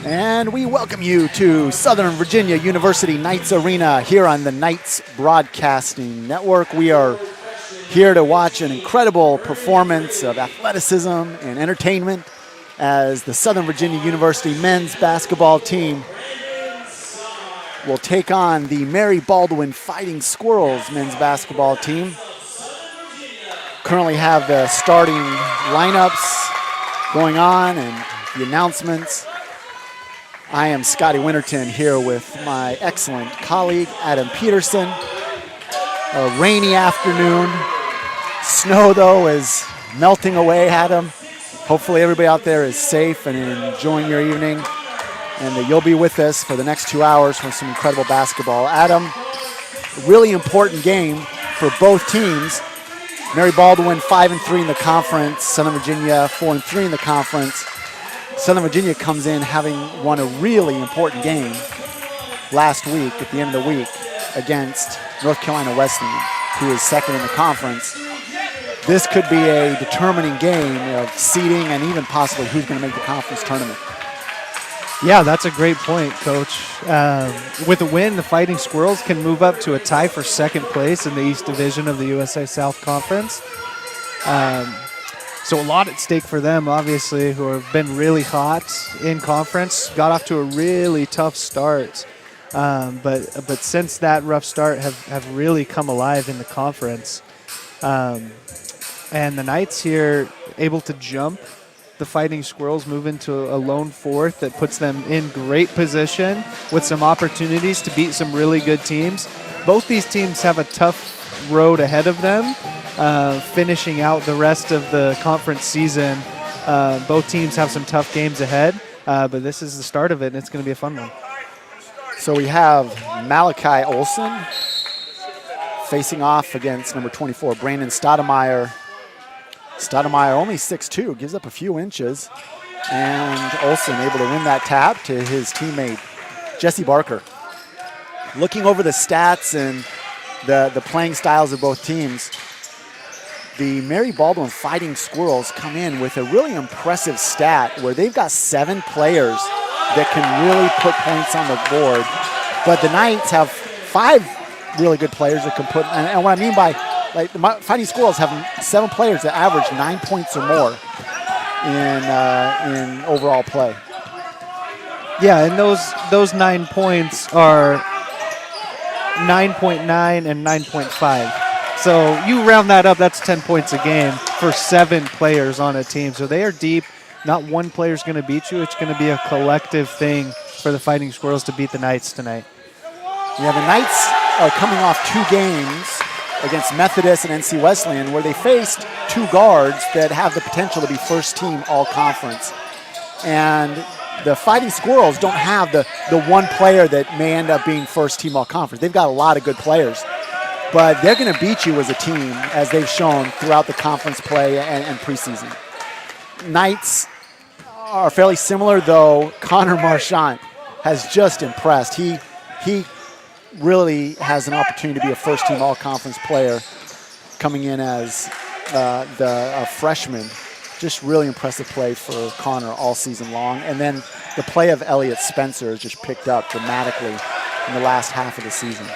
And we welcome you to Southern Virginia University Knights Arena here on the Knights Broadcasting Network. We are here to watch an incredible performance of athleticism and entertainment as the Southern Virginia University men's basketball team will take on the Mary Baldwin Fighting Squirrels men's basketball team. Currently have the starting lineups going on and the announcements. I am Scotty Winterton here with my excellent colleague, Adam Peterson. A rainy afternoon. Snow, though, is melting away, Adam. Hopefully everybody out there is safe and enjoying your evening, and that you'll be with us for the next 2 hours for some incredible basketball. Adam, really important game for both teams. Mary Baldwin 5-3 in the conference, Southern Virginia 4-3 in the conference. Southern Virginia comes in having won a really important game last week at the end of the week against North Carolina Wesleyan, who is second in the conference. This could be a determining game of seeding and even possibly who's going to make the conference tournament. Yeah, that's a great point, Coach. With a win, the Fighting Squirrels can move up to a tie for second place in the East Division of the USA South Conference. So a lot at stake for them, obviously, who have been really hot in conference. Got off to a really tough start. But since that rough start have really come alive in the conference. And the Knights here able to jump the Fighting Squirrels, move into a lone fourth that puts them in great position with some opportunities to beat some really good teams. Both these teams have a tough road ahead of them, finishing out the rest of the conference season. Both teams have some tough games ahead, but this is the start of it, and it's going to be a fun one. So we have Malachi Olson facing off against number 24, Brandon Stoudemire. Stoudemire only 6'2", gives up a few inches, and Olson able to win that tap to his teammate, Jesse Barker. Looking over the stats and the playing styles of both teams, the Mary Baldwin Fighting Squirrels come in with a really impressive stat where they've got 7 players that can really put points on the board, but the Knights have 5 really good players that can put, and what I mean by, like, the Fighting Squirrels have 7 players that average 9 points or more in overall play. Yeah, and those 9 points are 9.9 and 9.5. So you round that up, that's 10 points a game for 7 players on a team. So they are deep. Not one player is going to beat you. It's going to be a collective thing for the Fighting Squirrels to beat the Knights tonight. Yeah, the Knights are coming off 2 games against Methodist and NC Wesleyan where they faced 2 guards that have the potential to be first team all conference. And the Fighting Squirrels don't have the one player that may end up being first team all conference. They've got a lot of good players, but they're going to beat you as a team, as they've shown throughout the conference play and preseason. Knights are fairly similar, though. Connor Marchant has just impressed. He really has an opportunity to be a first-team all-conference player coming in as a freshman. Just really impressive play for Connor all season long. And then the play of Elliott Spencer has just picked up dramatically in the last half of the season.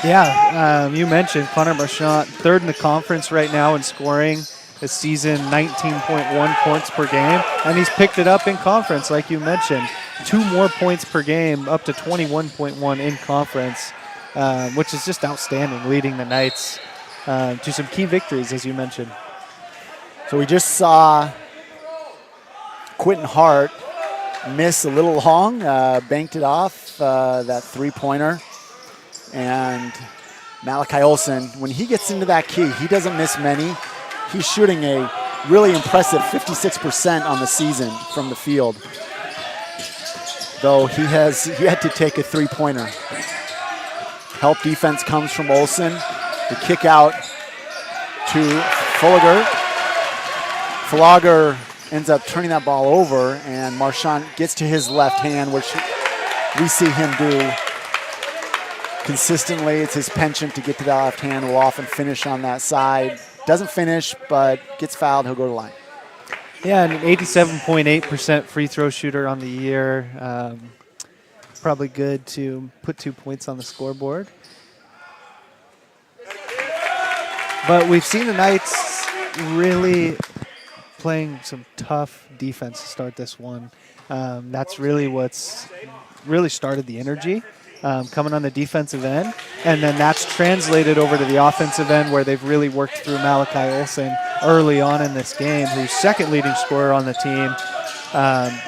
Yeah, you mentioned Connor Marchant, 3rd in the conference right now in scoring this season, 19.1 points per game. And he's picked it up in conference, like you mentioned. 2 more points per game, up to 21.1 in conference, which is just outstanding, leading the Knights to some key victories, as you mentioned. So we just saw Quentin Hart miss a little long, banked it off, that 3-pointer. And Malachi Olson, when he gets into that key, he doesn't miss many. He's shooting a really impressive 56% on the season from the field, though he has yet to take a 3-pointer. Help defense comes from Olson. The kick out to Fulliger. Fulliger ends up turning that ball over, and Marchant gets to his left hand, which we see him do consistently. It's his penchant to get to that left hand. Will often finish on that side. Doesn't finish, but gets fouled. He'll go to the line. Yeah, an 87.8% free throw shooter on the year. Probably good to put 2 points on the scoreboard. But we've seen the Knights really playing some tough defense to start this one. That's really what's really started the energy coming on the defensive end. And then that's translated over to the offensive end where they've really worked through Malachi Olson early on in this game, who's second leading scorer on the team,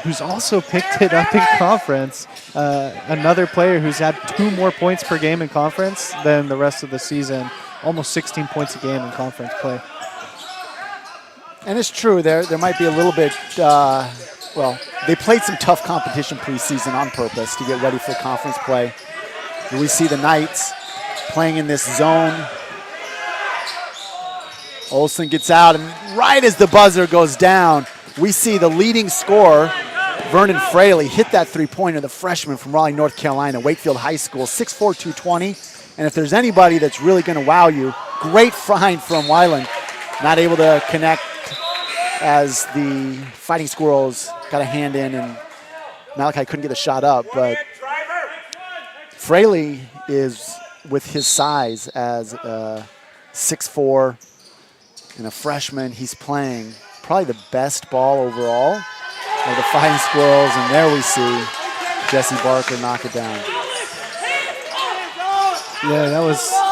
who's also picked it up in conference. Another player who's had 2 more points per game in conference than the rest of the season, almost 16 points a game in conference play. And it's true, there might be a little bit, they played some tough competition preseason on purpose to get ready for conference play. And we see the Knights playing in this zone. Olson gets out, and right as the buzzer goes down, we see the leading scorer, Vernon Fraley, hit that three-pointer, the freshman from Raleigh, North Carolina, Wakefield High School, 6'4", 220. And if there's anybody that's really going to wow you, great find from Weiland. Not able to connect as the Fighting Squirrels got a hand in, and Malachi couldn't get a shot up. But Fraley is, with his size as a 6'4", and a freshman, he's playing probably the best ball overall of the Fighting Squirrels, and there we see Jesse Barker knock it down. Yeah,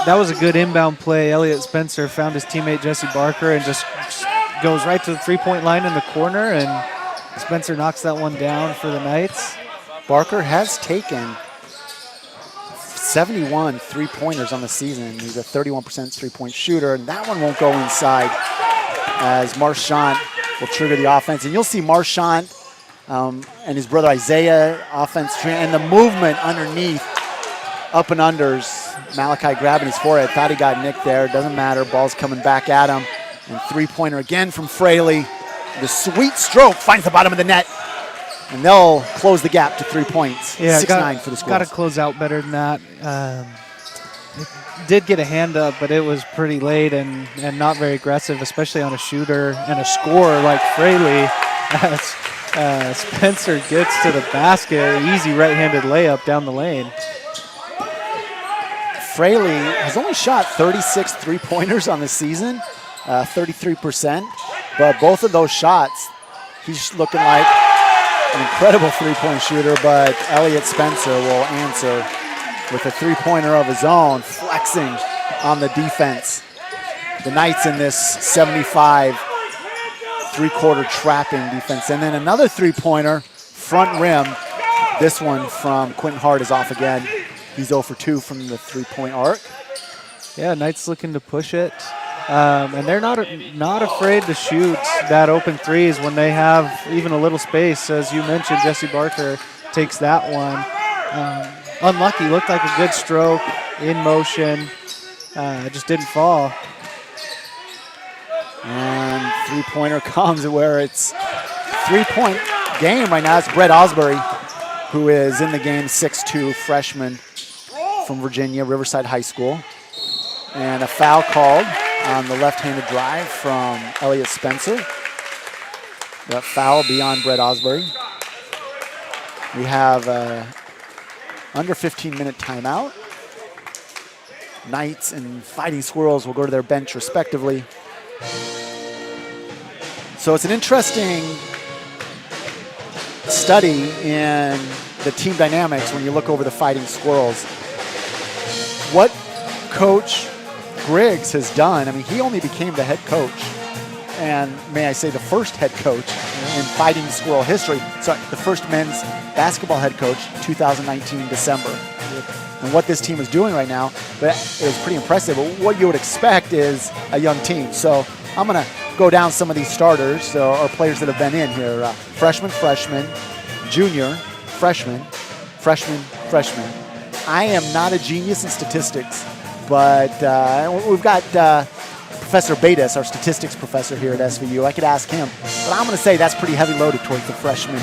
that was a good inbound play. Elliott Spencer found his teammate Jesse Barker and just goes right to the three-point line in the corner, and Spencer knocks that one down for the Knights. Barker has taken 71 three-pointers on the season. He's a 31% three-point shooter, and that one won't go inside as Marchant will trigger the offense. And you'll see Marchant and his brother Isaiah offense, and the movement underneath, up and unders. Malachi grabbing his forehead, thought he got nicked there. Doesn't matter, ball's coming back at him. And three-pointer again from Fraley. The sweet stroke finds the bottom of the net. And they'll close the gap to 3 points. Yeah, 6-9 for the Squirrels. Got to close out better than that. It did get a hand up, but it was pretty late and not very aggressive, especially on a shooter and a scorer like Fraley. As Spencer gets to the basket, easy right-handed layup down the lane. Fraley has only shot 36 three-pointers on the season, 33%. But both of those shots, he's looking like an incredible three-point shooter, but Elliott Spencer will answer with a three-pointer of his own, flexing on the defense. The Knights in this 75 three-quarter trapping defense. And then another three-pointer, front rim. This one from Quentin Hart is off again. He's 0 for 2 from the three-point arc. Yeah, Knights looking to push it. And they're not afraid to shoot that open threes when they have even a little space. As you mentioned, Jesse Barker takes that one. Unlucky, looked like a good stroke, in motion, just didn't fall. And three-pointer comes where it's three-point game right now. It's Brett Osbury, who is in the game, 6'2", freshman from Virginia, Riverside High School. And a foul called on the left-handed drive from Elliott Spencer. That foul beyond Brett Osbury. We have under 15-minute timeout. Knights and Fighting Squirrels will go to their bench respectively. So it's an interesting study in the team dynamics when you look over the Fighting Squirrels. What Coach Griggs has done, I mean, he only became the head coach, and may I say the first head coach in Fighting Squirrel history. Sorry, the first men's basketball head coach, 2019 December. And what this team is doing right now, that is pretty impressive. But what you would expect is a young team. So I'm going to go down some of these starters or players that have been in here. Freshman, junior, freshman. I am not a genius in statistics, but we've got Professor Betas, our statistics professor here at SVU. I could ask him, but I'm going to say that's pretty heavy loaded towards the freshmen.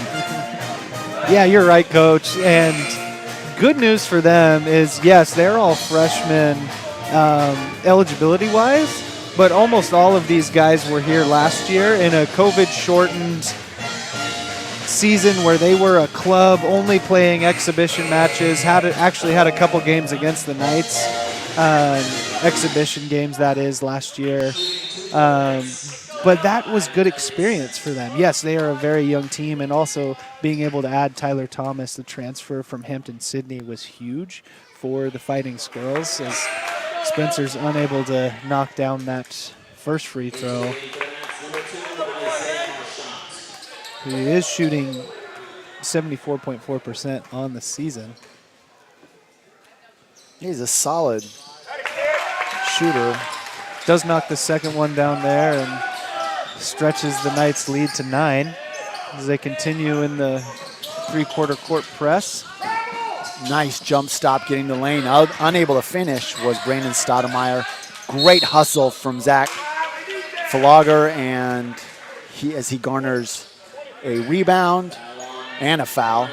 Yeah, you're right, Coach. And good news for them is, yes, they're all freshmen eligibility-wise, but almost all of these guys were here last year in a COVID-shortened season where they were a club only playing exhibition matches. Actually had a couple games against the Knights, exhibition games that is, last year. But that was good experience for them. Yes, they are a very young team, and also being able to add Tyler Thomas, the transfer from Hampton-Sydney, was huge for the Fighting Squirrels, as Spencer's unable to knock down that first free throw. He is shooting 74.4% on the season. He's a solid shooter. Does knock the second one down there and stretches the Knights' lead to 9 as they continue in the three-quarter court press. Nice jump stop getting the lane. Unable to finish was Brandon Stoudemire. Great hustle from Zach Flogger, and as he garners a rebound and a foul.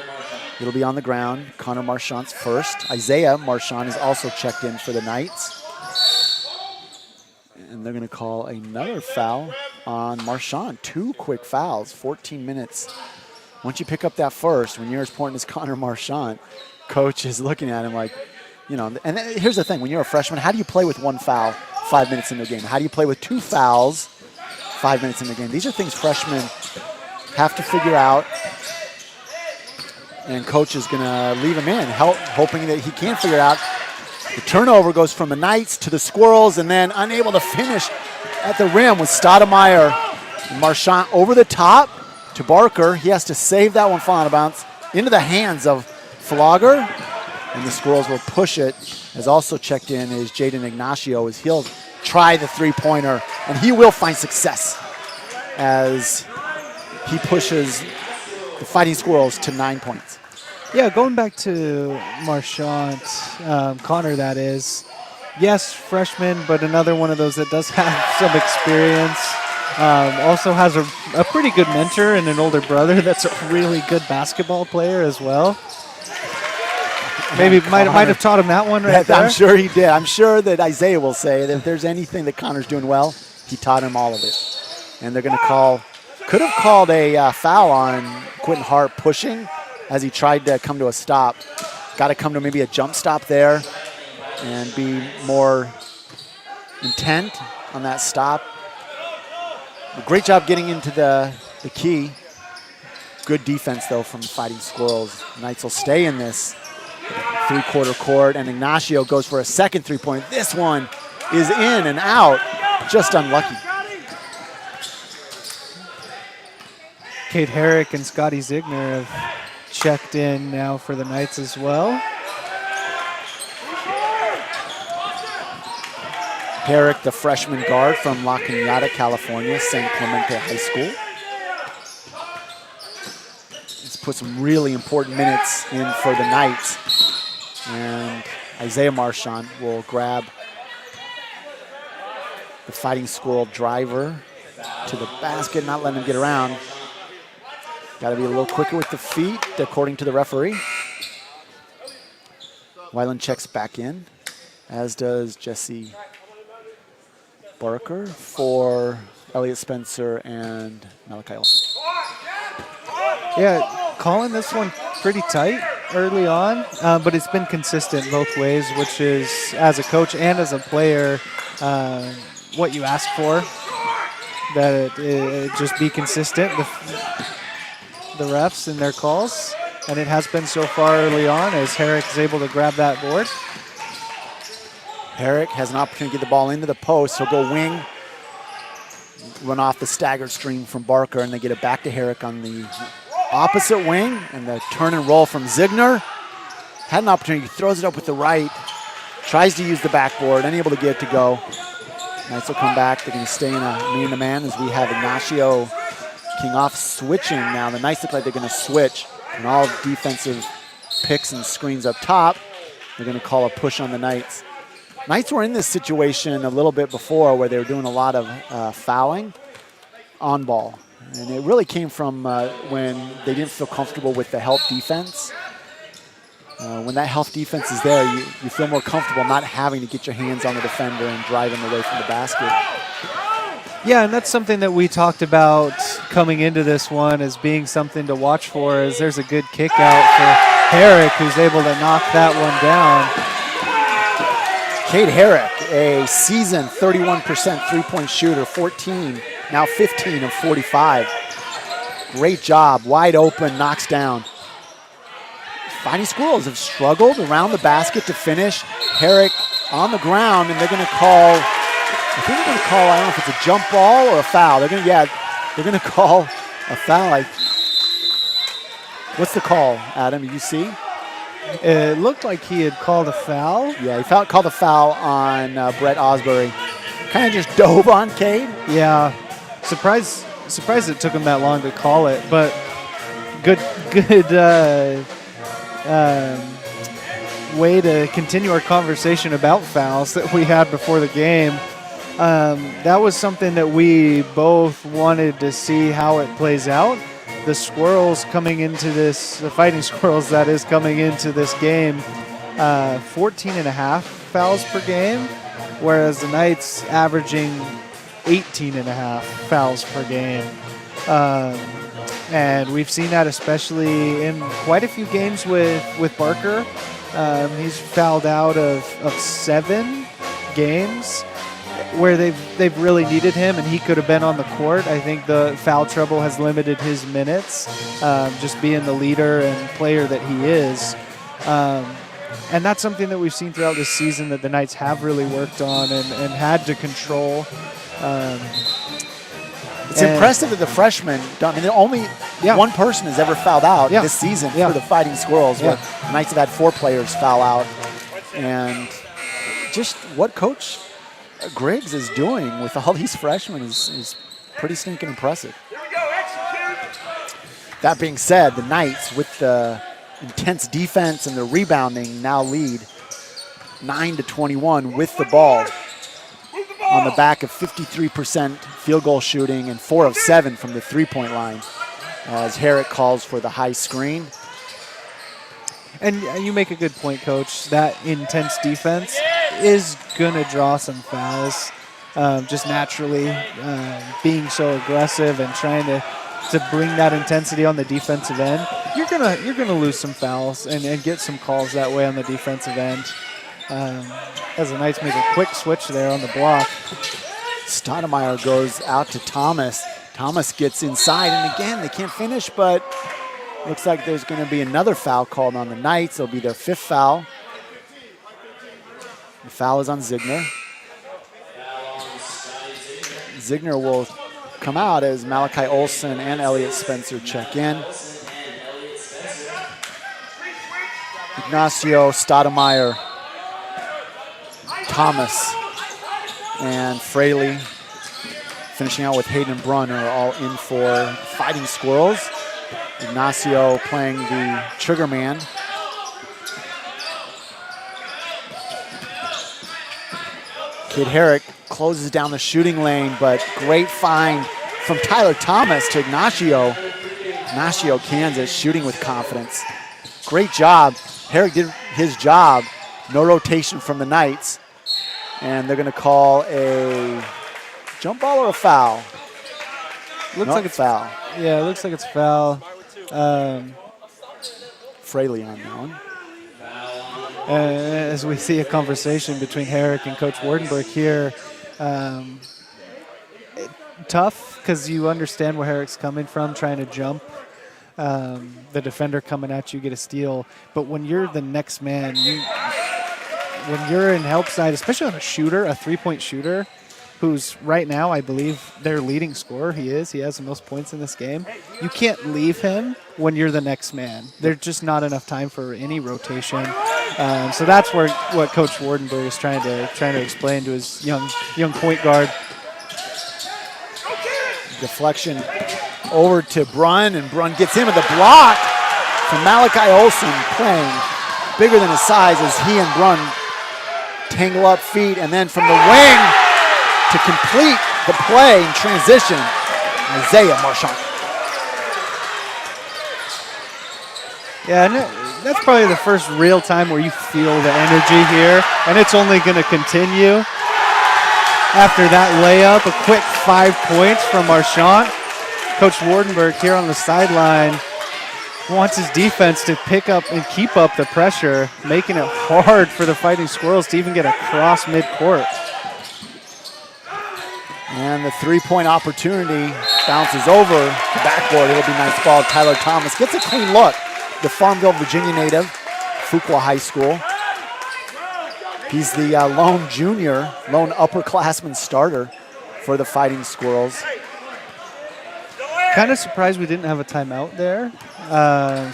It'll be on the ground. Connor Marchand's first. Isaiah Marchand is also checked in for the Knights. And they're going to call another foul on Marchand. 2 quick fouls, 14 minutes. Once you pick up that first, when you're as important as Connor Marchand, coach is looking at him like, you know, and here's the thing. When you're a freshman, how do you play with 1 foul 5 minutes into a game? How do you play with 2 fouls 5 minutes into a game? These are things freshmen have to figure out, and coach is going to leave him in, hoping that he can figure it out. The turnover goes from the Knights to the Squirrels, and then unable to finish at the rim with Stoudemire and Marchand over the top to Barker. He has to save that one, fall out of bounds into the hands of Flogger, and the Squirrels will push it. As also checked in is Jaden Ignacio, as he'll try the three-pointer, and he will find success as he pushes the Fighting Squirrels to 9 points. Yeah, going back to Marchand, Connor that is, yes, freshman, but another one of those that does have some experience. Also has a pretty good mentor and an older brother that's a really good basketball player as well. Maybe might have taught him that one right there. I'm sure he did. I'm sure that Isaiah will say that if there's anything that Connor's doing well, he taught him all of it. And they're going to could have called a foul on Quentin Hart pushing as he tried to come to a stop. Got to come to maybe a jump stop there and be more intent on that stop. Great job getting into the key. Good defense, though, from the Fighting Squirrels. Knights will stay in this three-quarter court, and Ignacio goes for a second three-point. This one is in and out, just unlucky. Kate Herrick and Scotty Ziegner have checked in now for the Knights as well. Herrick, the freshman guard from La Cañada, California, San Clemente High School. He's put some really important minutes in for the Knights. And Isaiah Marchand will grab the Fighting Squirrel driver to the basket, not letting him get around. Got to be a little quicker with the feet, according to the referee. Weiland checks back in, as does Jesse Barker for Elliot Spencer and Malachi Olsen. Yeah, calling this one pretty tight early on, but it's been consistent both ways, which is, as a coach and as a player, what you ask for, that it just be consistent. The refs and their calls, and it has been so far early on as Herrick is able to grab that board. Herrick has an opportunity to get the ball into the post. He'll go wing, run off the staggered screen from Barker, and they get it back to Herrick on the opposite wing, and the turn and roll from Ziegner. Had an opportunity, throws it up with the right, tries to use the backboard, unable to get it to go. Knights will come back. They're going to stay in a man-to-man as we have Ignacio King off switching now. The Knights look like they're going to switch, and all defensive picks and screens up top. They're going to call a push on the Knights. Knights were in this situation a little bit before where they were doing a lot of fouling on ball. And it really came from when they didn't feel comfortable with the help defense. When that help defense is there, you feel more comfortable not having to get your hands on the defender and drive him away from the basket. Yeah, and that's something that we talked about coming into this one as being something to watch for, as there's a good kick out for Herrick, who's able to knock that one down. Cade Herrick, a seasoned 31% three-point shooter, now 15 of 45. Great job, wide open, knocks down. Fighting Squirrels have struggled around the basket to finish. Herrick on the ground, and they're going to call, I think they're going to call, I don't know if it's a jump ball or a foul. They're going to call a foul. What's the call, Adam? Did you see? It looked like he had called a foul. Yeah, he called a foul on Brett Osbury. Kind of just dove on Cade. Yeah, surprised it took him that long to call it, but good way to continue our conversation about fouls that we had before the game. That was something that we both wanted to see how it plays out. The Squirrels coming into this, the Fighting Squirrels that is coming into this game, 14 and a half fouls per game, whereas the Knights averaging 18 and a half fouls per game. And we've seen that especially in quite a few games with Barker. He's fouled out of 7 games where they've really needed him, and he could have been on the court. I think the foul trouble has limited his minutes, just being the leader and player that he is. And that's something that we've seen throughout this season that the Knights have really worked on and had to control. It's impressive that the freshmen don't. I mean, only one person has ever fouled out this season for the Fighting Squirrels. Where the Knights have had 4 players foul out. And just what Coach Griggs is doing with all these freshmen is pretty stinking impressive. That being said, the Knights, with the intense defense and the rebounding, now lead 9-21 with the ball on the back of 53% field goal shooting and 4 of 7 from the three-point line, as Herrick calls for the high screen. And you make a good point, Coach. That intense defense is going to draw some fouls, just naturally being so aggressive and trying to bring that intensity on the defensive end. You're gonna lose some fouls and get some calls that way on the defensive end. As the Knights make a quick switch there on the block. Stoudemire goes out to Thomas. Thomas gets inside, and again, they can't finish, but looks like there's going to be another foul called on the Knights. It'll be their 5th foul. The foul is on Ziegner. Ziegner will come out as Malachi Olson and Elliott Spencer check in. Ignacio, Stoudemire, Thomas, and Fraley, finishing out with Hayden Brunn, are all in for Fighting Squirrels. Ignacio playing the trigger man. Cade Herrick closes down the shooting lane, but great find from Tyler Thomas to Ignacio. Ignacio, Kansas, shooting with confidence. Great job. Herrick did his job. No rotation from the Knights. And they're going to call a jump ball or a foul? Looks like it's foul. Yeah, it looks like it's foul. Fraley on that one. As we see a conversation between Herrick and Coach Wardenberg here, tough because you understand where Herrick's coming from, trying to jump. The defender coming at you, get a steal. But when you're the next man, when you're in help side, especially on a shooter, a three-point shooter, who's right now, I believe, their leading scorer. He has the most points in this game. You can't leave him when you're the next man. There's just not enough time for any rotation. So that's what Coach Wardenberg is trying to explain to his young point guard. Deflection over to Brunn, and Brunn gets him with the block from Malachi Olson, playing bigger than his size as he and Brunn tangle up feet, and then from the wing to complete the play in transition, Isaiah Marchand. Yeah, and that's probably the first real time where you feel the energy here, and it's only going to continue. After that layup, a quick 5 points from Marchand. Coach Wardenberg here on the sideline wants his defense to pick up and keep up the pressure, making it hard for the Fighting Squirrels to even get across midcourt. And the three-point opportunity bounces over the backboard. It'll be nice ball. Tyler Thomas gets a clean look. The Farmville, Virginia native, Fuqua High School. He's the lone junior, lone upperclassman starter for the Fighting Squirrels. Kind of surprised we didn't have a timeout there.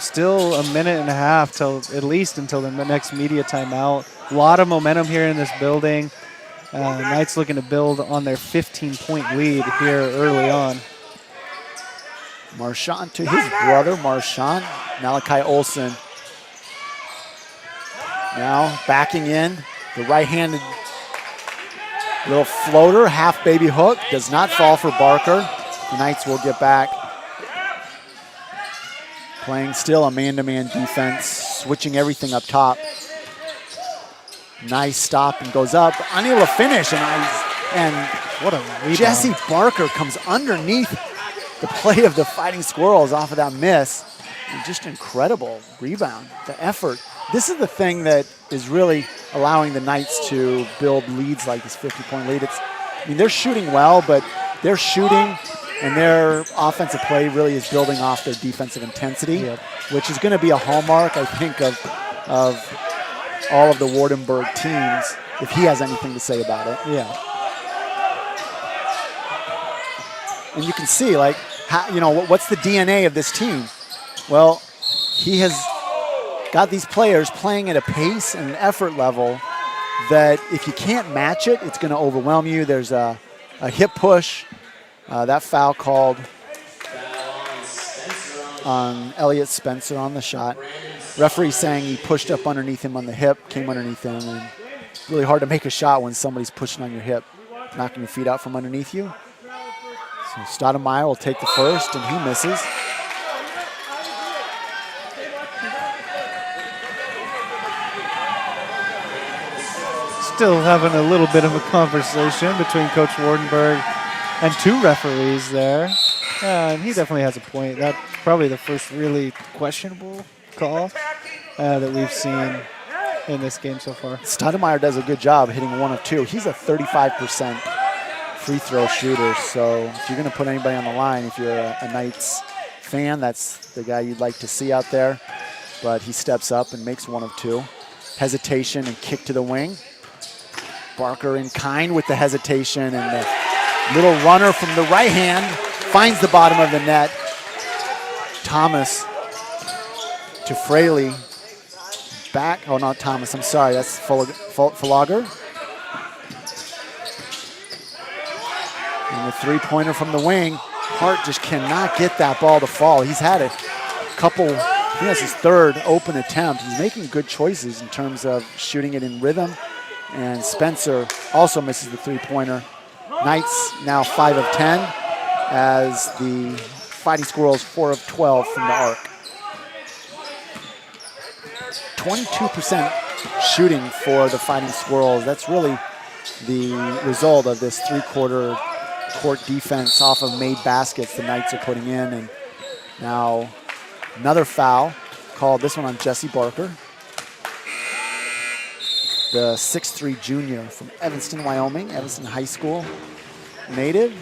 Still a minute and a half till at least until the next media timeout. A lot of momentum here in this building. Knights looking to build on their 15-point lead here early on. Marchand to his brother, Marchand, Malachi Olson. Now backing in, the right-handed little floater, half baby hook, does not fall for Barker. The Knights will get back. Playing still a man-to-man defense, switching everything up top. Nice stop and goes up, unable to finish, and what a rebound. Jesse Barker comes underneath the play of the Fighting Squirrels off of that miss. And just incredible rebound, the effort. This is the thing that is really allowing the Knights to build leads like this 50-point lead. They're shooting well, but they're shooting and their offensive play really is building off their defensive intensity, which is going to be a hallmark, I think, of all of the Wardenberg teams, if he has anything to say about it. Yeah. And you can see, like, how, what's the DNA of this team? Well, he has got these players playing at a pace and an effort level that if you can't match it, it's going to overwhelm you. There's a hip push. That foul called on Elliott Spencer on the shot. Referee saying he pushed up underneath him on the hip, came underneath him, and it's really hard to make a shot when somebody's pushing on your hip, knocking your feet out from underneath you. So Stoudemire will take the first, and he misses. Still having a little bit of a conversation between Coach Wardenberg and two referees there. And he definitely has a point. That's probably the first really questionable call that we've seen in this game so far. Stoudemire does a good job hitting 1 of 2. He's a 35% free throw shooter. So if you're going to put anybody on the line, if you're a Knights fan, that's the guy you'd like to see out there. But he steps up and makes 1 of 2. Hesitation and kick to the wing. Barker in kind with the hesitation, and the little runner from the right hand finds the bottom of the net. Thomas to Fraley. Back, oh, not Thomas, I'm sorry, that's Fulager. And the three-pointer from the wing. Hart just cannot get that ball to fall. He's had a couple, I think that's his third open attempt. He's making good choices in terms of shooting it in rhythm. And Spencer also misses the three-pointer. Knights now 5 of 10 as the Fighting Squirrels 4 of 12 from the arc. 22% shooting for the Fighting Squirrels. That's really the result of this three-quarter court defense off of made baskets the Knights are putting in. And now another foul called, this one on Jesse Barker, the 6'3" junior from Evanston, Wyoming, Evanston High School native.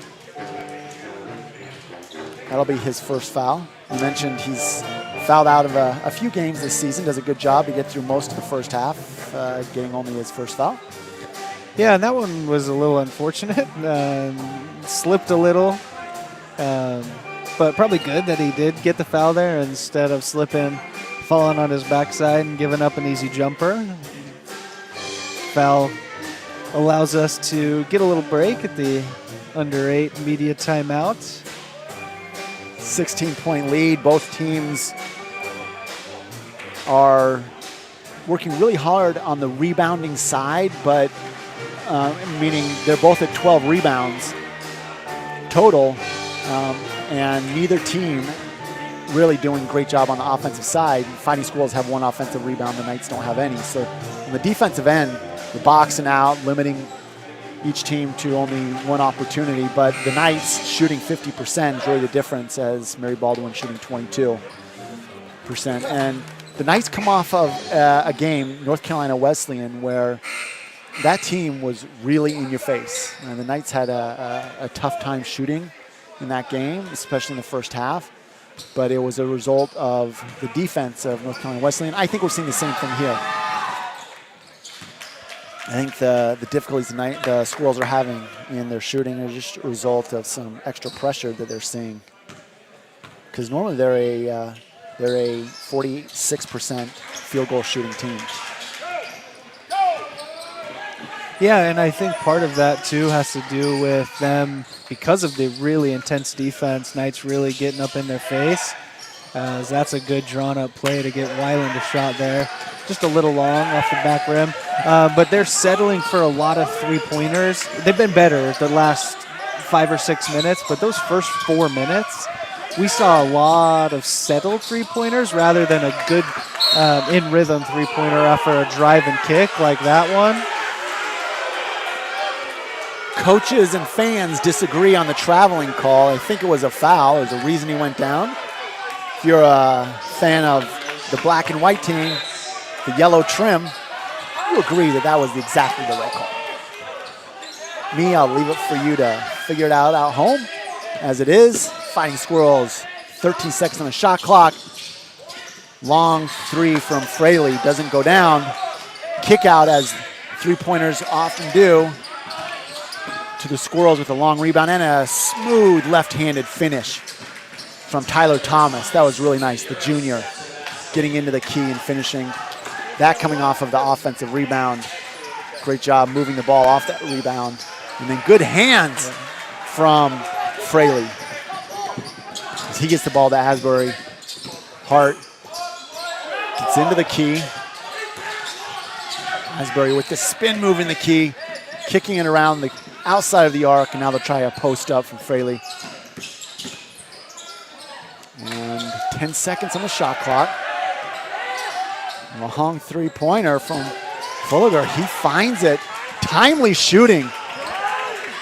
That'll be his first foul. You mentioned he's fouled out of a few games this season, does a good job to get through most of the first half, getting only his first foul. Yeah, and that one was a little unfortunate. Slipped a little, but probably good that he did get the foul there instead of slipping, falling on his backside and giving up an easy jumper. Foul allows us to get a little break at the under 8 media timeout. 16-point lead. Both teams are working really hard on the rebounding side, but meaning they're both at 12 rebounds total, and neither team really doing a great job on the offensive side. Fighting Squirrels have 1 offensive rebound, the Knights don't have any. So on the defensive end, the boxing out, limiting each team to only one opportunity. But the Knights shooting 50% is really the difference, as Mary Baldwin shooting 22%. And the Knights come off of a game, North Carolina Wesleyan, where that team was really in your face. And the Knights had a tough time shooting in that game, especially in the first half. But it was a result of the defense of North Carolina Wesleyan. I think we're seeing the same thing here. I think the difficulties the Squirrels are having in their shooting are just a result of some extra pressure that they're seeing. Because normally they're a 46% field goal shooting team. Yeah, and I think part of that too has to do with them, because of the really intense defense, Knights really getting up in their face. That's a good drawn-up play to get Weiland a shot there. Just a little long off the back rim. But they're settling for a lot of three-pointers. They've been better the last 5 or 6 minutes, but those first 4 minutes, we saw a lot of settled three-pointers rather than a good in-rhythm three-pointer after a drive and kick like that one. Coaches and fans disagree on the traveling call. I think it was a foul. There's a reason he went down. If you're a fan of the black and white team, the yellow trim, you agree that that was exactly the right call. Me, I'll leave it for you to figure it out at home. As it is, Fighting Squirrels, 13 seconds on the shot clock. Long three from Fraley doesn't go down. Kick out, as three-pointers often do, to the Squirrels with a long rebound and a smooth left-handed finish from Tyler Thomas. That was really nice, the junior, getting into the key and finishing. That coming off of the offensive rebound. Great job moving the ball off that rebound. And then good hands from Fraley. As he gets the ball to Asbury. Hart gets into the key. Asbury with the spin move in the key, kicking it around the outside of the arc, and now they'll try a post up from Fraley. And 10 seconds on the shot clock. Long three-pointer from Fulliger. He finds it. Timely shooting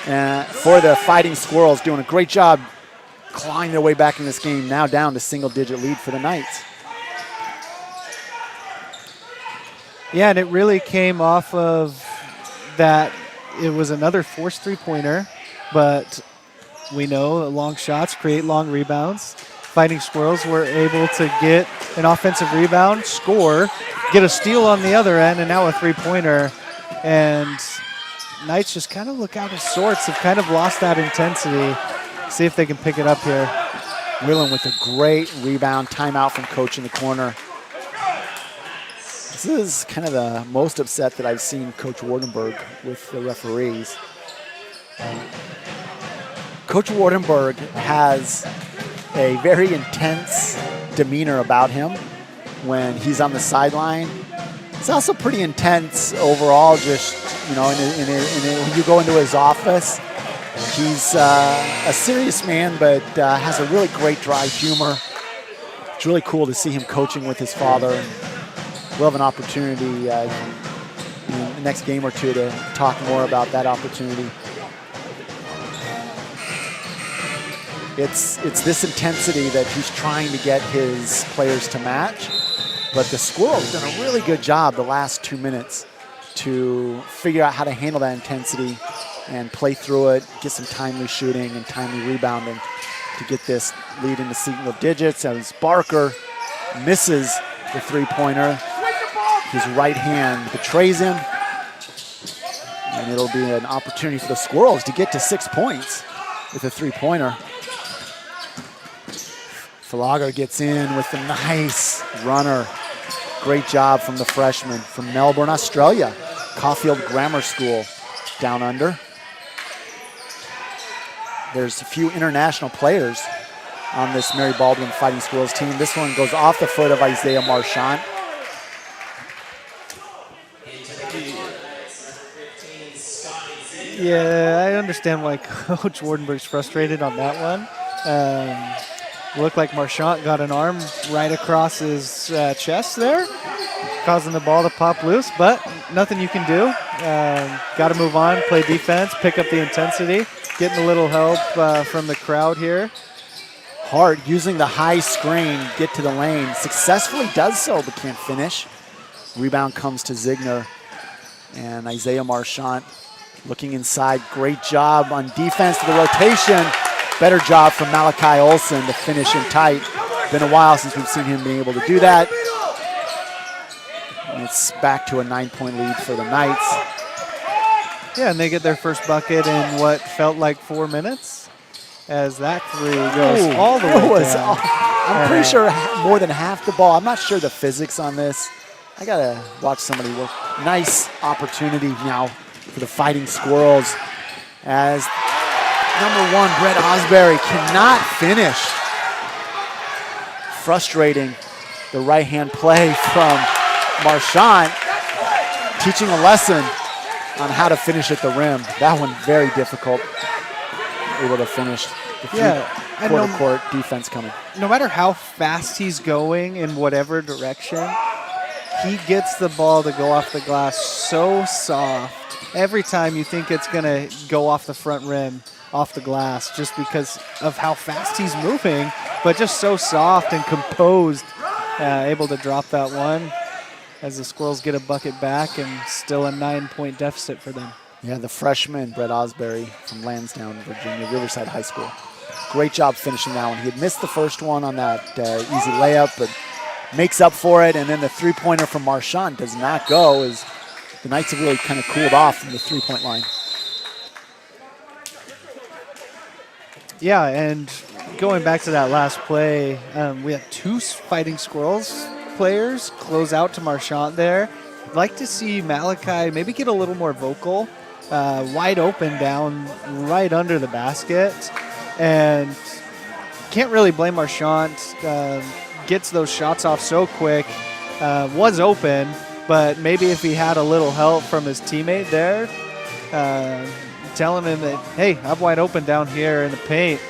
for the Fighting Squirrels, doing a great job clawing their way back in this game, now down to single-digit lead for the Knights. Yeah, and it really came off of that. It was another forced three-pointer, but we know that long shots create long rebounds. Fighting Squirrels were able to get an offensive rebound, score, get a steal on the other end, and now a three-pointer. And Knights just kind of look out of sorts, have kind of lost that intensity. See if they can pick it up here. Whelan with a great rebound, timeout from coach in the corner. This is kind of the most upset that I've seen Coach Wardenberg with the referees. Coach Wardenberg has a very intense demeanor about him when he's on the sideline. It's also pretty intense overall, just, you know, when you go into his office. He's a serious man, but has a really great dry humor. It's really cool to see him coaching with his father. We'll have an opportunity in the next game or two to talk more about that opportunity. It's this intensity that he's trying to get his players to match, but the Squirrels done a really good job the last 2 minutes to figure out how to handle that intensity and play through it, get some timely shooting and timely rebounding to get this lead into single digits. As Barker misses the three-pointer, his right hand betrays him, and it'll be an opportunity for the Squirrels to get to 6 points with a three-pointer. Falaga gets in with a nice runner. Great job from the freshman from Melbourne, Australia. Caulfield Grammar School down under. There's a few international players on this Mary Baldwin Fighting Squirrels team. This one goes off the foot of Isaiah Marchant. Yeah, I understand why Coach Wardenberg's frustrated on that one. Looked like Marchant got an arm right across his chest there, causing the ball to pop loose, but nothing you can do. got to move on, play defense, pick up the intensity, getting a little help from the crowd here. Hart using the high screen, get to the lane, successfully does so, but can't finish. Rebound comes to Ziegner, and Isaiah Marchant looking inside. Great job on defense to the rotation. Better job from Malachi Olson to finish in tight. Been a while since we've seen him being able to do that. And it's back to a 9-point lead for the Knights. Yeah, and they get their first bucket in what felt like 4 minutes, as that three goes all the way down. I'm pretty sure more than half the ball. I'm not sure the physics on this. I gotta watch somebody work. Nice opportunity now for the Fighting Squirrels, as number 1, Brett Osbury, cannot finish. Frustrating, the right-hand play from Marchant, teaching a lesson on how to finish at the rim. That one very difficult, able to finish. The quarter court defense coming. No matter how fast he's going in whatever direction, he gets the ball to go off the glass so soft. Every time you think it's going to go off the front rim, off the glass, just because of how fast he's moving, but just so soft and composed, able to drop that one as the Squirrels get a bucket back and still a 9-point deficit for them. Yeah, the freshman, Brett Osbury from Lansdowne, Virginia, Riverside High School. Great job finishing that one. He had missed the first one on that easy layup, but makes up for it. And then the three-pointer from Marchant does not go, as the Knights have really kind of cooled off from the three-point line. Yeah, and going back to that last play, we had 2 Fighting Squirrels players close out to Marchant there. I'd like to see Malachi maybe get a little more vocal, wide open down right under the basket. And can't really blame Marchant. Gets those shots off so quick. Was open, but maybe if he had a little help from his teammate there, telling him that, hey, I'm wide open down here in the paint.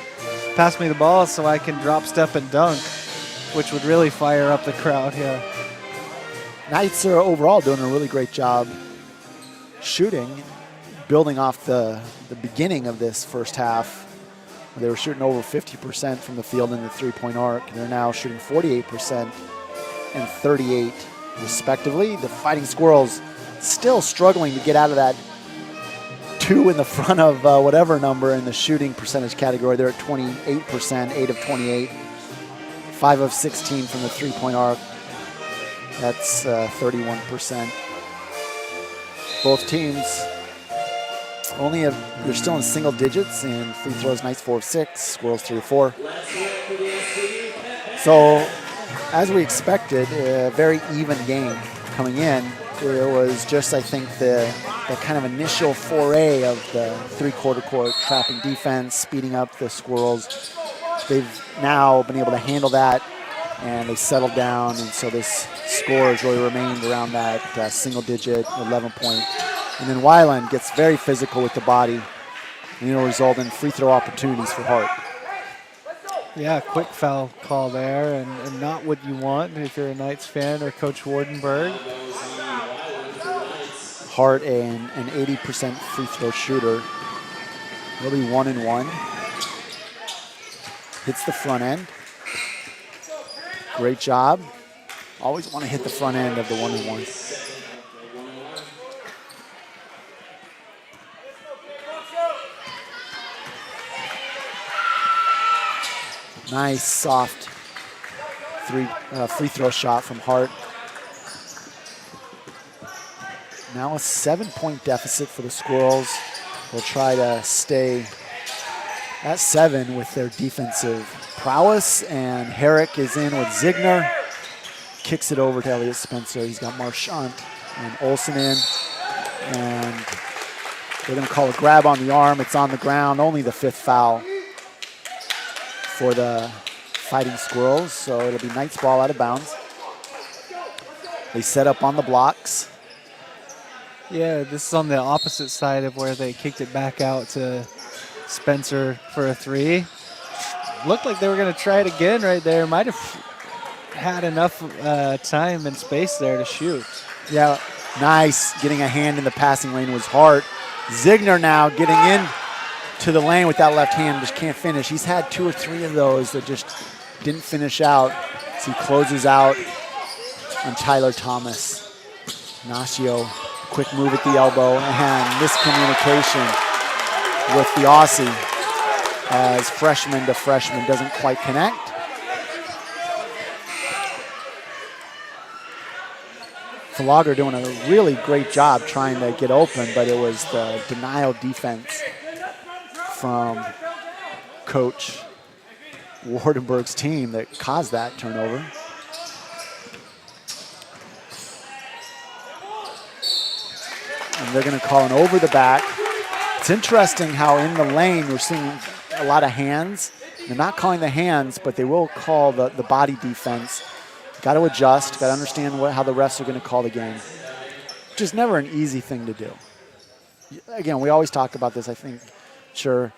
Pass me the ball so I can drop, step, and dunk, which would really fire up the crowd here. Knights are overall doing a really great job shooting, building off the beginning of this first half. They were shooting over 50% from the field in the three-point arc. They're now shooting 48% and 38% respectively. The Fighting Squirrels still struggling to get out of that 2 in the front of whatever number in the shooting percentage category. They're at 28%, 8 of 28, 5 of 16 from the three-point arc. That's 31%. Both teams they're still in single digits in free throws. Knights 4 of 6, Squirrels 3 of 4. So, as we expected, a very even game coming in. It was just, I think, the kind of initial foray of the three-quarter court trapping defense, speeding up the Squirrels. They've now been able to handle that, and they settled down, and so this score has really remained around that single-digit 11-point. And then Weiland gets very physical with the body, and it'll result in free throw opportunities for Hart. Yeah, quick foul call there, and not what you want if you're a Knights fan or Coach Wardenberg. Hart, an 80% free throw shooter. He'll be 1-1. Hits the front end. Great job. Always want to hit the front end of the 1-1. Nice, soft free throw shot from Hart. Now a 7-point deficit for the Squirrels. They'll try to stay at 7 with their defensive prowess. And Herrick is in with Ziegner. Kicks it over to Elliott Spencer. He's got Marchant and Olson in. And they're going to call a grab on the arm. It's on the ground. Only the 5th foul for the Fighting Squirrels. So it'll be Knights ball out of bounds. They set up on the blocks. Yeah, this is on the opposite side of where they kicked it back out to Spencer for a 3. Looked like they were going to try it again right there. Might have had enough time and space there to shoot. Yeah, Nice. Getting a hand in the passing lane was Hart. Ziegner now getting in to the lane with that left hand, just can't finish. He's had 2 or 3 of those that just didn't finish out. So he closes out on Tyler Thomas. Ignacio, quick move at the elbow, and miscommunication with the Aussie as freshman to freshman doesn't quite connect. Falager doing a really great job trying to get open, but it was the denial defense from Coach Wardenberg's team that caused that turnover. And they're going to call an over the back. It's interesting how in the lane we're seeing a lot of hands. They're not calling the hands, but they will call the body defense. Got to adjust, got to understand how the refs are going to call the game. Which is never an easy thing to do. Again, we always talk about this, I think, sure,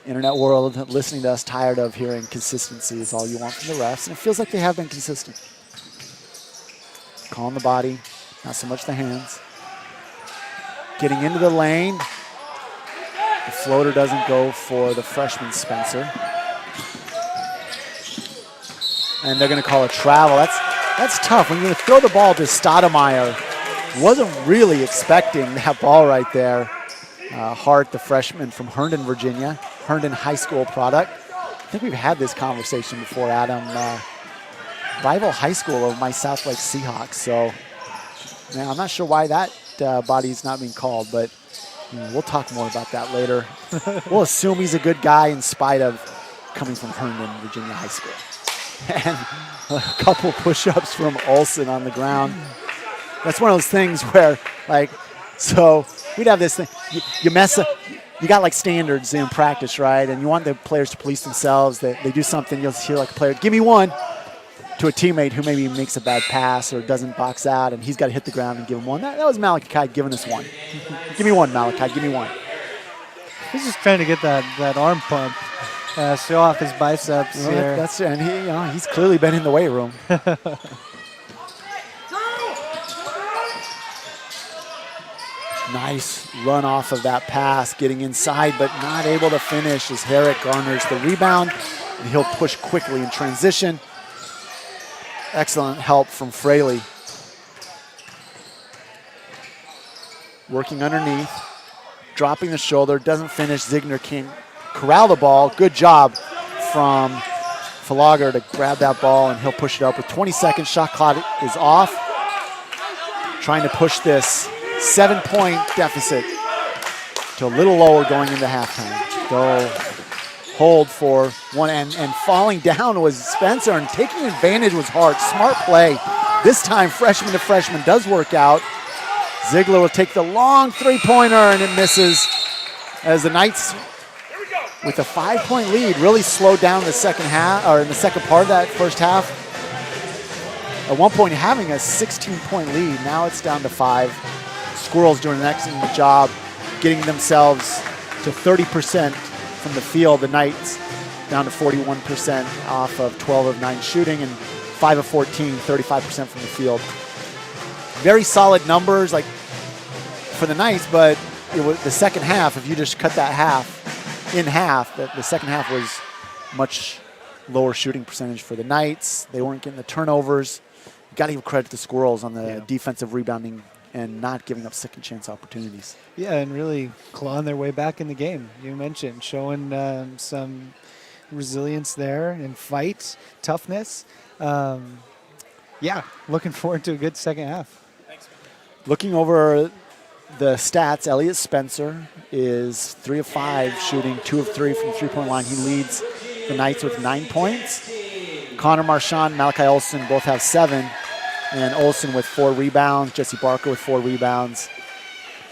internet world listening to us tired of hearing consistency is all you want from the refs, and it feels like they have been consistent. Calling the body, not so much the hands. Getting into the lane. The floater doesn't go for the freshman Spencer. And they're going to call a travel. That's tough. When you throw the ball to Stoudemire, wasn't really expecting that ball right there. Hart, the freshman from Herndon, Virginia, Herndon High School product. I think we've had this conversation before, Adam. Rival high school of my South Lake Seahawks. So, man, I'm not sure why that body's not being called, but we'll talk more about that later. We'll assume he's a good guy in spite of coming from Herndon, Virginia High School. And a couple push-ups from Olsen on the ground. That's one of those things where, like, so we'd have this thing. You mess up. You got, like, standards in practice, right? And you want the players to police themselves. They do something. You'll hear, like, a player, give me one, to a teammate who maybe makes a bad pass or doesn't box out, and he's got to hit the ground and give him one. That was Malachi giving us one. Give me one, Malachi. Give me one. He's just trying to get that arm pump. Show off his biceps here. That's and he's clearly been in the weight room. Nice run off of that pass, getting inside but not able to finish as Herrick garners the rebound, and he'll push quickly in transition. Excellent help from Fraley. Working underneath, dropping the shoulder, doesn't finish. Ziegner can't corral the ball. Good job from Falager to grab that ball, and he'll push it up with 20 seconds. Shot clock is off. Trying to push this 7-point deficit to a little lower going into halftime. Go hold for one, and falling down was Spencer, and taking advantage was Hart. Smart play. This time, freshman to freshman does work out. Ziegler will take the long three-pointer, and it misses as the Knights, with a 5-point lead, really slowed down in the second half, or in the second part of that first half. At one point having a 16-point lead, now it's down to 5. Squirrels doing an excellent job getting themselves to 30% from the field. The Knights down to 41% off of 12 of 9 shooting, and 5 of 14, 35% from the field. Very solid numbers, like for the Knights, but it was the second half. If you just cut that half in half, the second half was much lower shooting percentage for the Knights. They weren't getting the turnovers. You got to give credit to the Squirrels on the defensive rebounding and not giving up second chance opportunities. Yeah, and really clawing their way back in the game. You mentioned showing some resilience there and fight, toughness. Looking forward to a good second half. Thanks. Looking over the stats, Elliot Spencer is 3 of 5 shooting, 2 of 3 from the three-point line. He leads the Knights with 9 points. Connor Marchand, Malachi Olsen both have 7. And Olsen with 4 rebounds, Jesse Barker with 4 rebounds.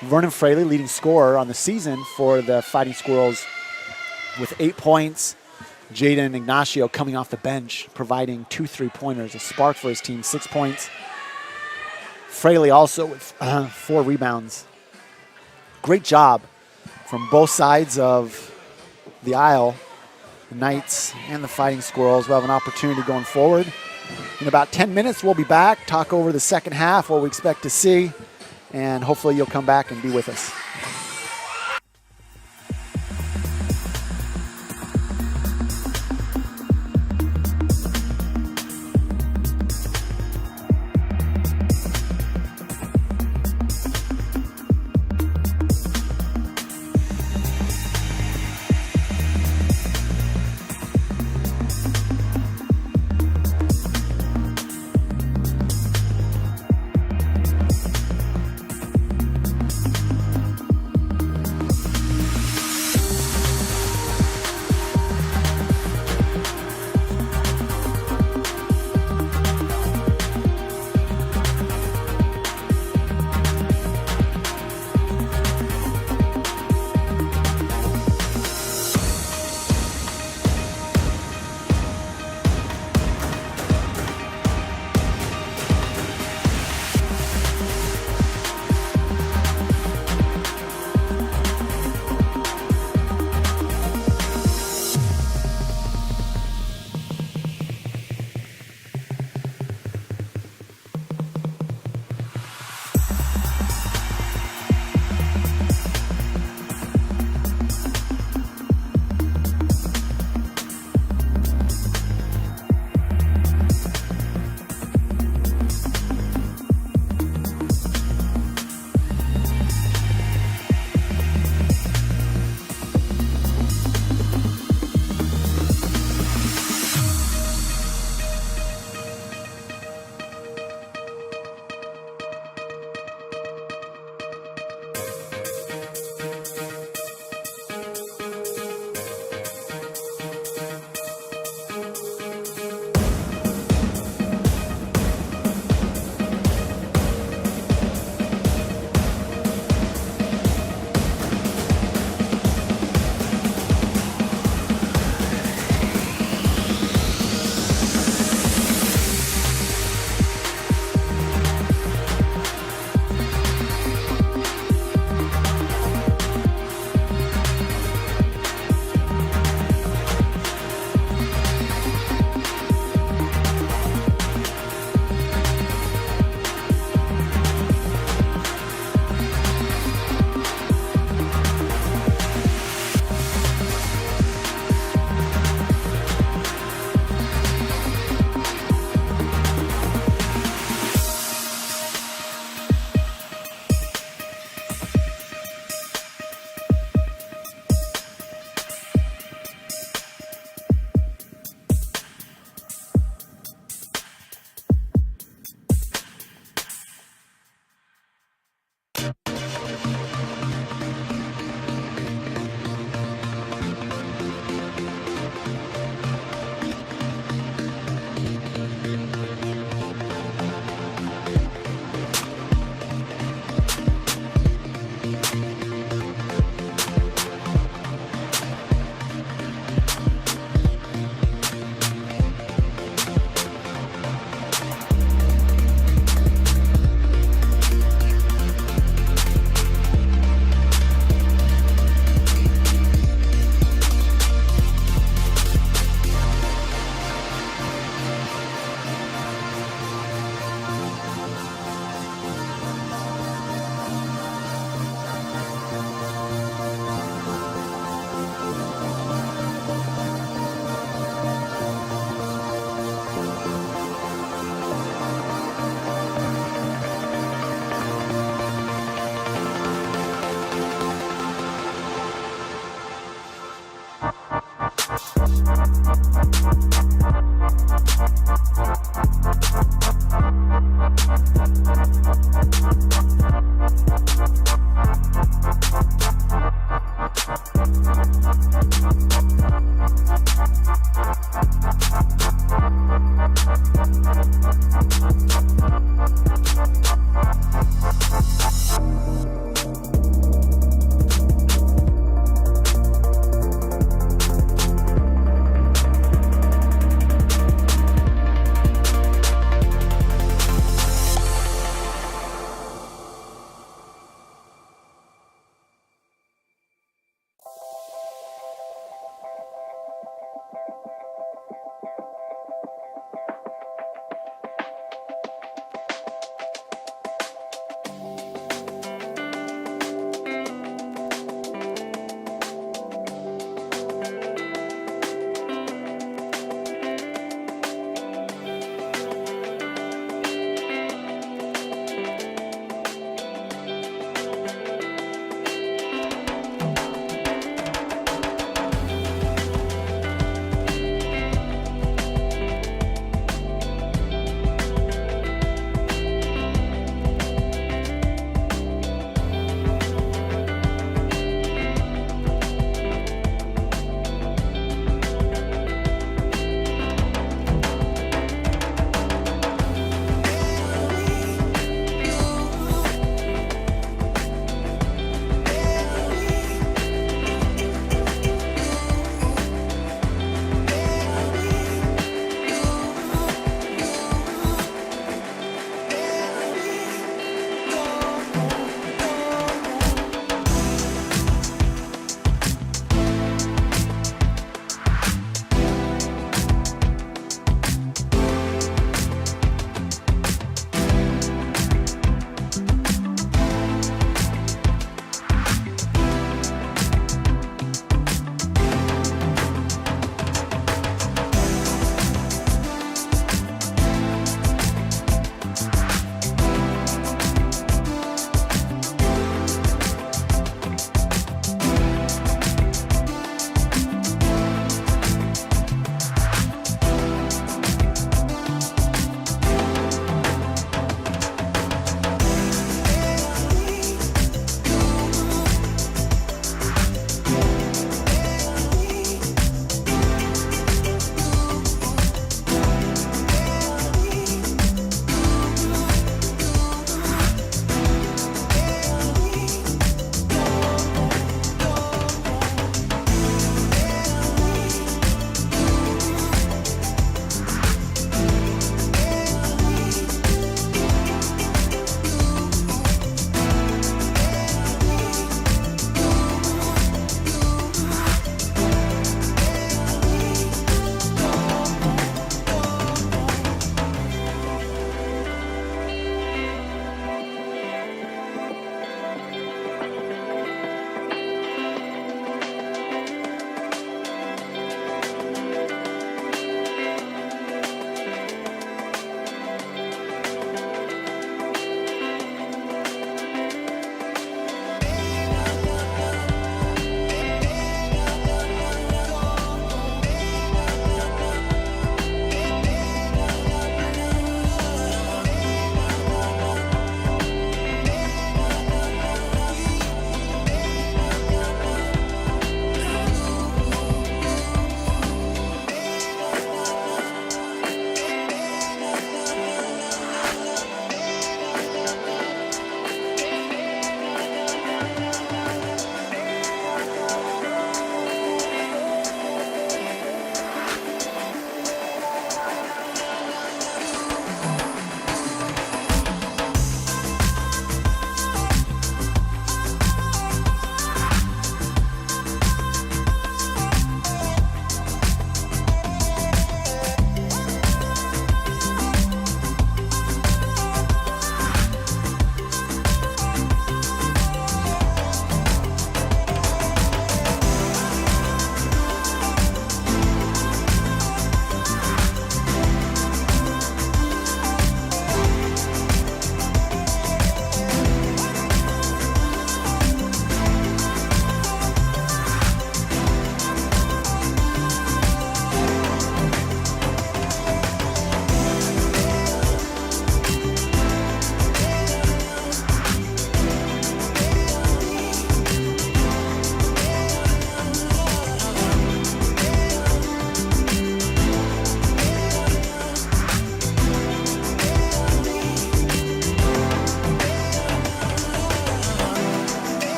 Vernon Fraley, leading scorer on the season for the Fighting Squirrels with 8 points. Jaden Ignacio coming off the bench, providing 2 3-pointers, a spark for his team, 6 points. Fraley also with 4 rebounds. Great job from both sides of the aisle. The Knights and the Fighting Squirrels will have an opportunity going forward In about 10 minutes, we'll be back, talk over the second half, what we expect to see, and hopefully you'll come back and be with us.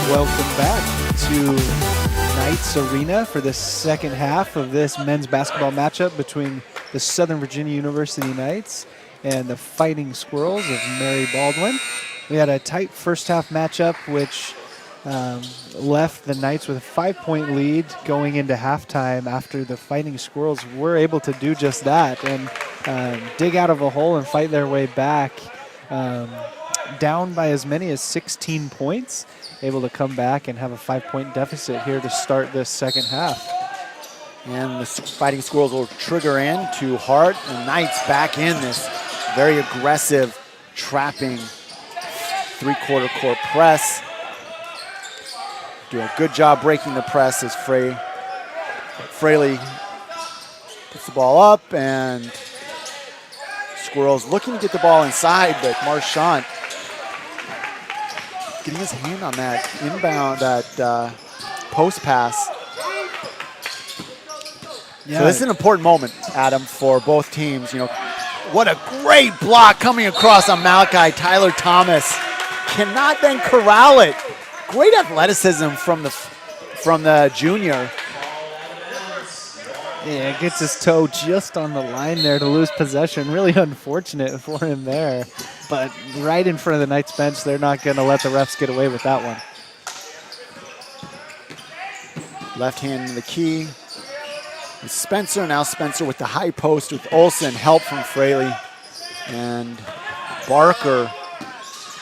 Welcome back to Knights Arena for the second half of this men's basketball matchup between the Southern Virginia University Knights and the Fighting Squirrels of Mary Baldwin. We had a tight first half matchup which left the Knights with a 5-point lead going into halftime after the Fighting Squirrels were able to do just that and dig out of a hole and fight their way back. Down by as many as 16 points, able to come back and have a 5-point deficit here to start this second half. And the Fighting Squirrels will trigger in to Hart, and Knights back in this very aggressive, trapping three-quarter court press. Do a good job breaking the press as Fraley puts the ball up, and Squirrels looking to get the ball inside, but Marchant getting his hand on that inbound, that post pass. Yeah. So this is an important moment, Adam, for both teams. You know, what a great block coming across on Malachi. Tyler Thomas cannot then corral it. Great athleticism from the junior. Yeah, gets his toe just on the line there to lose possession. Really unfortunate for him there. But right in front of the Knights bench, they're not going to let the refs get away with that one. Left hand in the key. It's Spencer, now Spencer with the high post with Olsen, help from Fraley. And Barker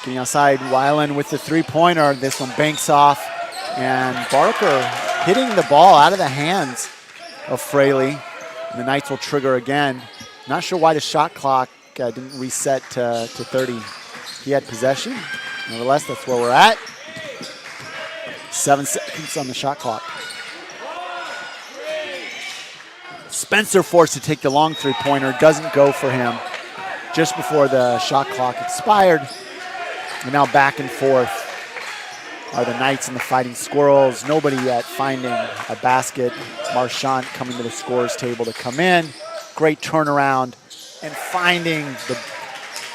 getting outside, Weiland with the three-pointer. This one banks off. And Barker hitting the ball out of the hands of Fraley. And the Knights will trigger again. Not sure why the shot clock didn't reset to 30. He had possession. Nevertheless, that's where we're at. 7 seconds on the shot clock. Spencer forced to take the long three-pointer. Doesn't go for him just before the shot clock expired. And now back and forth are the Knights and the Fighting Squirrels. Nobody yet finding a basket. Marchant coming to the scorer's table to come in. Great turnaround and finding the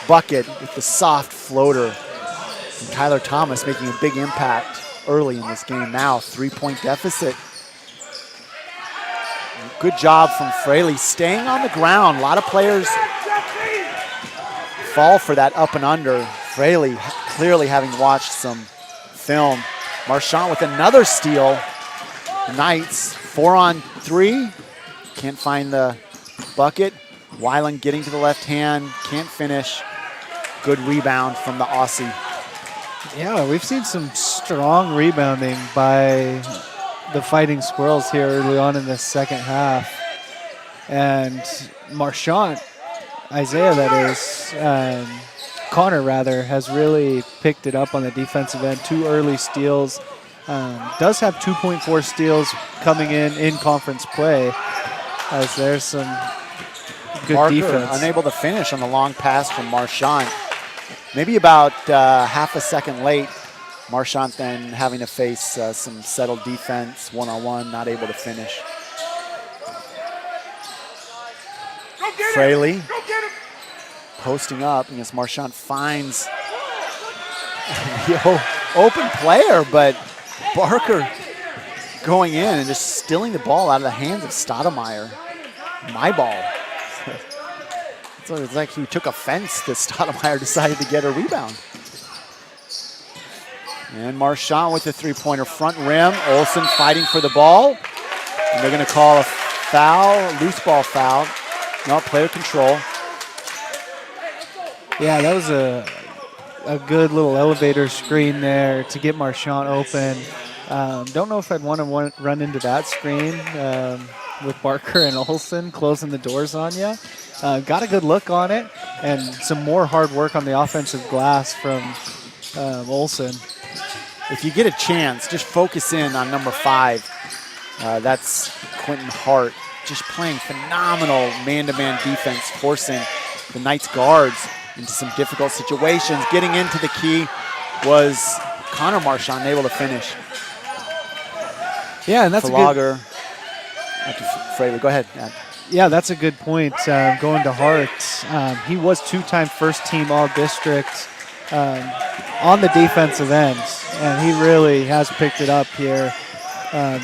bucket with the soft floater. And Tyler Thomas making a big impact early in this game. Now 3-point deficit. Good job from Fraley staying on the ground. A lot of players fall for that up and under. Fraley clearly having watched some film. Marchant with another steal. The Knights 4-on-3. Can't find the bucket. Weiland getting to the left hand. Can't finish. Good rebound from the Aussie. Yeah, we've seen some strong rebounding by the Fighting Squirrels here early on in the second half. And Marchant, Isaiah that is, Connor rather, has really picked it up on the defensive end. 2 early steals. Does have 2.4 steals coming in conference play, as there's some good Barker defense. Unable to finish on the long pass from Marchant. Maybe about half a second late. Marchant then having to face some settled defense, one-on-one, not able to finish. Fraley posting up, and as Marchant finds the open player, but Barker going in and just stealing the ball out of the hands of Stoudemire. My ball. So it's like he took offense that Stoudemire decided to get a rebound. And Marchant with the three-pointer front rim. Olsen fighting for the ball. And they're going to call a foul, loose ball foul. No, player control. Yeah, that was a good little elevator screen there to get Marchant open. Don't know if I'd want to run into that screen with Barker and Olsen closing the doors on you. Got a good look on it, and some more hard work on the offensive glass from Olsen. If you get a chance, just focus in on number 5. That's Quentin Hart. Just playing phenomenal man-to-man defense, forcing the Knights guards into some difficult situations. Getting into the key was Connor Marchant, able to finish. Yeah, and that's Falager. Fraley, go ahead. Yeah, that's a good point. Going to Hart, he was 2-time first-team All-District on the defensive end, and he really has picked it up here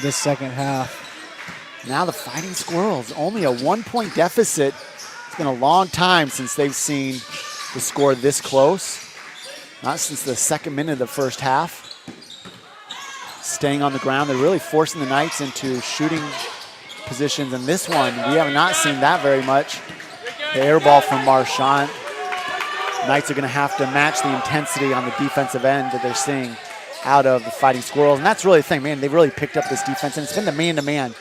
this second half. Now the Fighting Squirrels, only a 1-point deficit. It's been a long time since they've seen the score this close. Not since the second minute of the first half. Staying on the ground, they're really forcing the Knights into shooting positions. And this one, we have not seen that very much. The air ball from Marchant. Knights are going to have to match the intensity on the defensive end that they're seeing out of the Fighting Squirrels. And that's really the thing, man, they've really picked up this defense. And it's been the man-to-man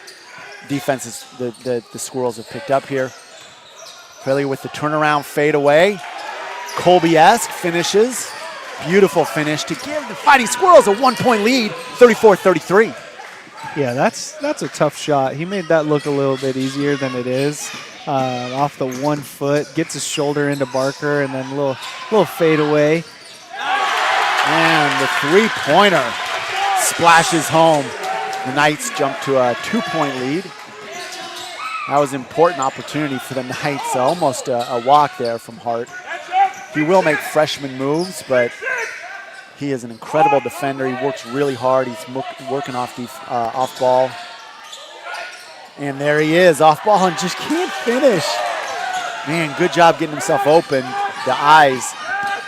defenses the Squirrels have picked up here. Fraley with the turnaround fade away. Colby-esque finishes. Beautiful finish to give the Fighting Squirrels a 1-point lead, 34-33. Yeah, that's a tough shot. He made that look a little bit easier than it is. Off the 1 foot, gets his shoulder into Barker, and then a little fade away. And the three-pointer splashes home. The Knights jump to a 2-point lead. That was an important opportunity for the Knights. Almost a walk there from Hart. He will make freshman moves, but he is an incredible defender. He works really hard. He's working off ball. And there he is, off ball, and just can't finish. Man, good job getting himself open. The eyes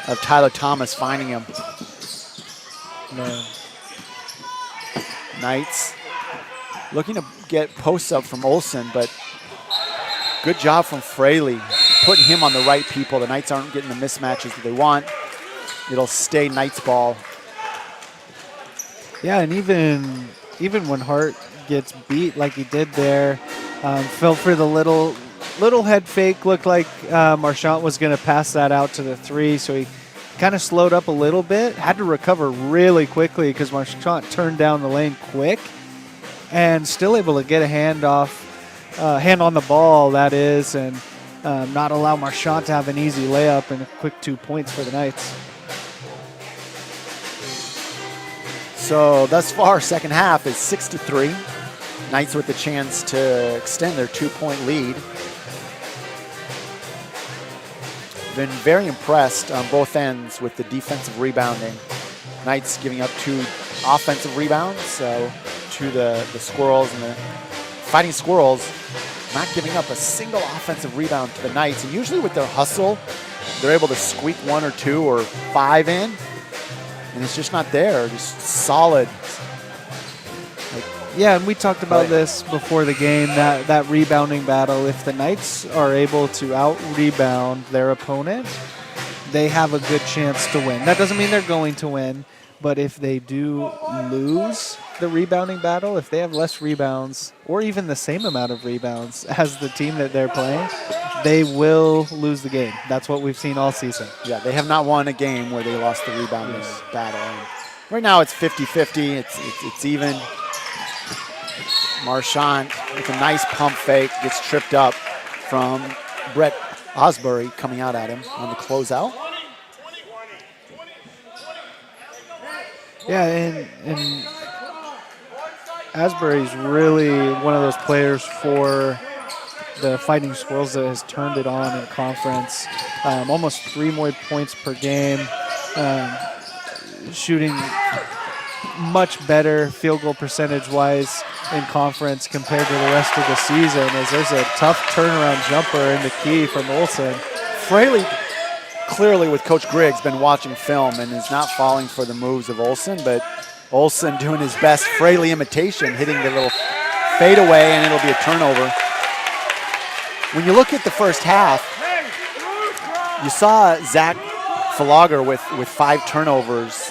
of Tyler Thomas finding him. Man. Knights looking to get posts up from Olsen, but good job from Fraley, putting him on the right people. The Knights aren't getting the mismatches that they want. It'll stay Knights ball. Yeah, and even when Hart gets beat like he did there, fell for the little head fake. Looked like Marchant was going to pass that out to the 3, so he kind of slowed up a little bit. Had to recover really quickly because Marchant turned down the lane quick, and still able to get a hand on the ball, that is, and not allow Marchant to have an easy layup and a quick 2 points for the Knights. So thus far, second half is 6-3. Knights with the chance to extend their 2-point lead. been very impressed on both ends with the defensive rebounding. Knights giving up 2 offensive rebounds to the Squirrels, and the Fighting Squirrels not giving up a single offensive rebound to the Knights. And usually with their hustle, they're able to squeak 1 or 2 or 5 in, and it's just not there. Just solid. Yeah, and we talked about this before the game, that rebounding battle. If the Knights are able to out-rebound their opponent, they have a good chance to win. That doesn't mean they're going to win, but if they do lose the rebounding battle, if they have less rebounds or even the same amount of rebounds as the team that they're playing, they will lose the game. That's what we've seen all season. Yeah, they have not won a game where they lost the rebounding battle. And right now it's 50-50. It's even. Marchand with a nice pump fake gets tripped up from Brett Osbury coming out at him on the closeout. Yeah, and Asbury's really one of those players for the Fighting Squirrels that has turned it on in conference. Almost 3 more points per game, shooting much better field goal percentage-wise in conference compared to the rest of the season, as there's a tough turnaround jumper in the key from Olsen. Fraley, clearly with Coach Griggs, been watching film and is not falling for the moves of Olsen, but Olsen doing his best Fraley imitation, hitting the little fadeaway, and it'll be a turnover. When you look at the first half, you saw Zach Falager with 5 turnovers,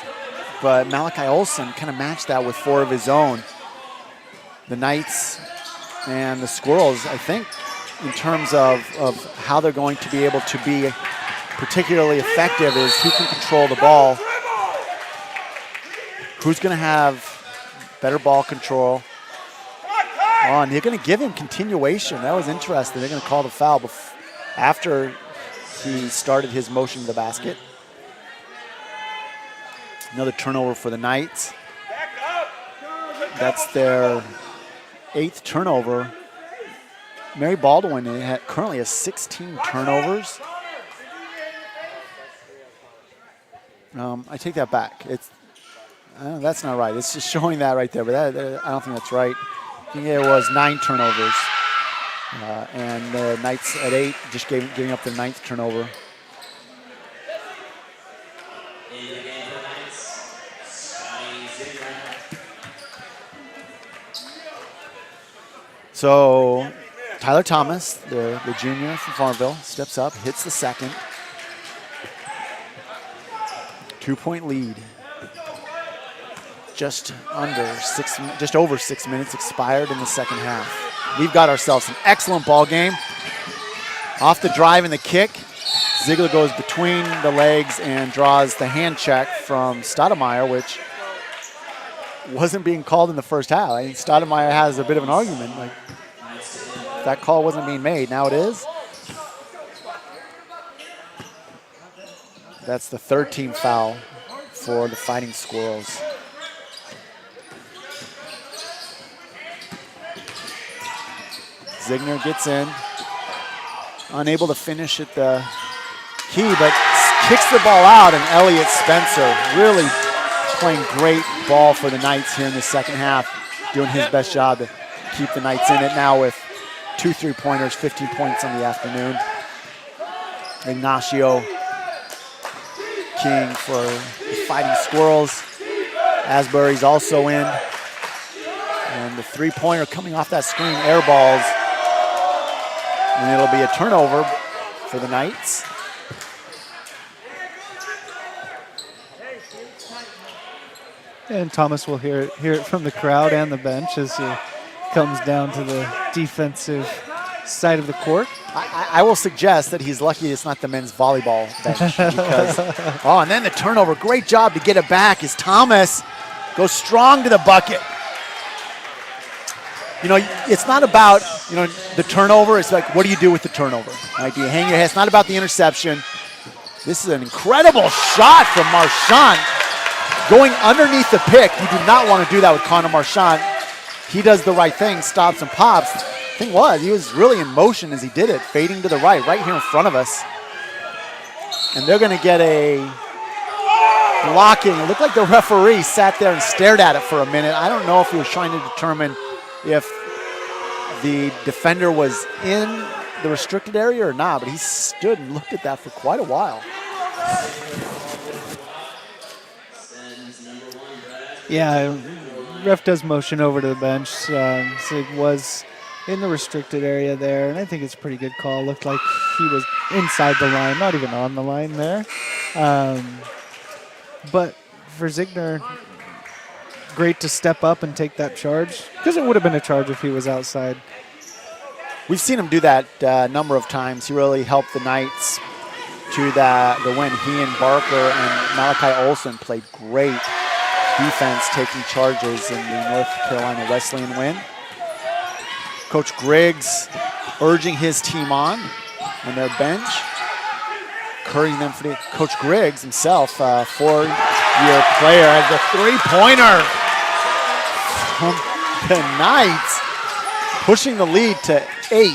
but Malachi Olsen kind of matched that with 4 of his own. The Knights and the Squirrels, I think, in terms of how they're going to be able to be particularly effective, is who can control the ball, who's going to have better ball control. Oh, and they're going to give him continuation. That was interesting. They're going to call the foul after he started his motion to the basket. Another turnover for the Knights. That's their 8th turnover. Mary Baldwin currently has 16 turnovers. I take that back. That's not right. It's just showing that right there, but I don't think that's right. I think it was 9 turnovers. And the Knights at 8, just giving up their 9th turnover. So Tyler Thomas, the junior from Farmville, steps up, hits the second. 2-point lead. Just over 6 minutes expired in the second half. We've got ourselves an excellent ball game. Off the drive and the kick, Ziegler goes between the legs and draws the hand check from Stoudemire, which wasn't being called in the first half. I think Stoudemire has a bit of an argument. Like, that call wasn't being made. Now it is. That's the 3rd team foul for the Fighting Squirrels. Ziegler gets in, unable to finish at the key, but kicks the ball out, and Elliott Spencer really playing great ball for the Knights here in the second half, doing his best job to keep the Knights in it now with 2 3-pointers, 15 points on the afternoon. Ignacio King for the Fighting Squirrels. Asbury's also in. And the 3-pointer coming off that screen, air balls. And it'll be a turnover for the Knights. And Thomas will hear it from the crowd and the bench as he comes down to the defensive side of the court. I will suggest that he's lucky it's not the men's volleyball bench. Because, and then the turnover. Great job to get it back as Thomas goes strong to the bucket. You know, it's not about, the turnover. It's like, what do you do with the turnover? Like, do you hang your head? It's not about the interception. This is an incredible shot from Marchand. Going underneath the pick, you do not want to do that with Connor Marchand. He does the right thing, stops and pops. The thing was, he was really in motion as he did it, fading to the right here in front of us. And they're going to get a blocking. It looked like the referee sat there and stared at it for a minute. I don't know if he was trying to determine if the defender was in the restricted area or not, but he stood and looked at that for quite a while. Yeah, ref does motion over to the bench. So it was in the restricted area there, and I think it's a pretty good call. Looked like he was inside the line, not even on the line there. But for Ziegner, great to step up and take that charge, because it would have been a charge if he was outside. We've seen him do that a number of times. He really helped the Knights to the win. He and Barker and Malachi Olson played great defense, taking charges in the North Carolina Wesleyan win. Coach Griggs urging his team on their bench, encouraging them for the Coach Griggs himself, 4-year player, as the three-pointer from the Knights, pushing the lead to 8.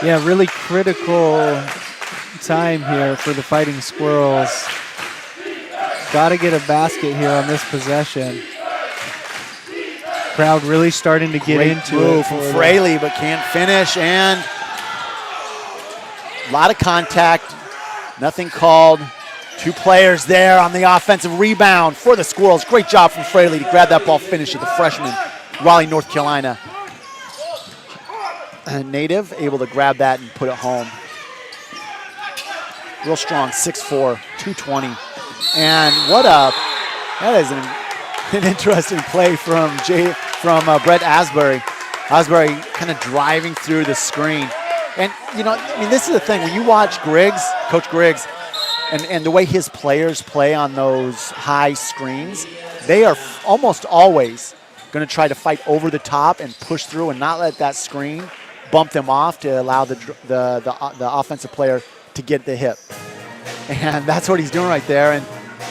Yeah, really critical time here for the Fighting Squirrels. Got to get a basket here on this possession. Crowd really starting to get into move it. From Fraley, but can't finish, and a lot of contact. Nothing called. 2 players there on the offensive rebound for the Squirrels. Great job from Fraley to grab that ball, finish it. The freshman, Raleigh, North Carolina native, able to grab that and put it home. Real strong, 6'4", 220. And that is an interesting play from Brett Asbury. Asbury kind of driving through the screen. And, this is the thing. When you watch Griggs, Coach Griggs, and the way his players play on those high screens, they are almost always going to try to fight over the top and push through and not let that screen bump them off to allow the offensive player to get the hip. And that's what he's doing right there.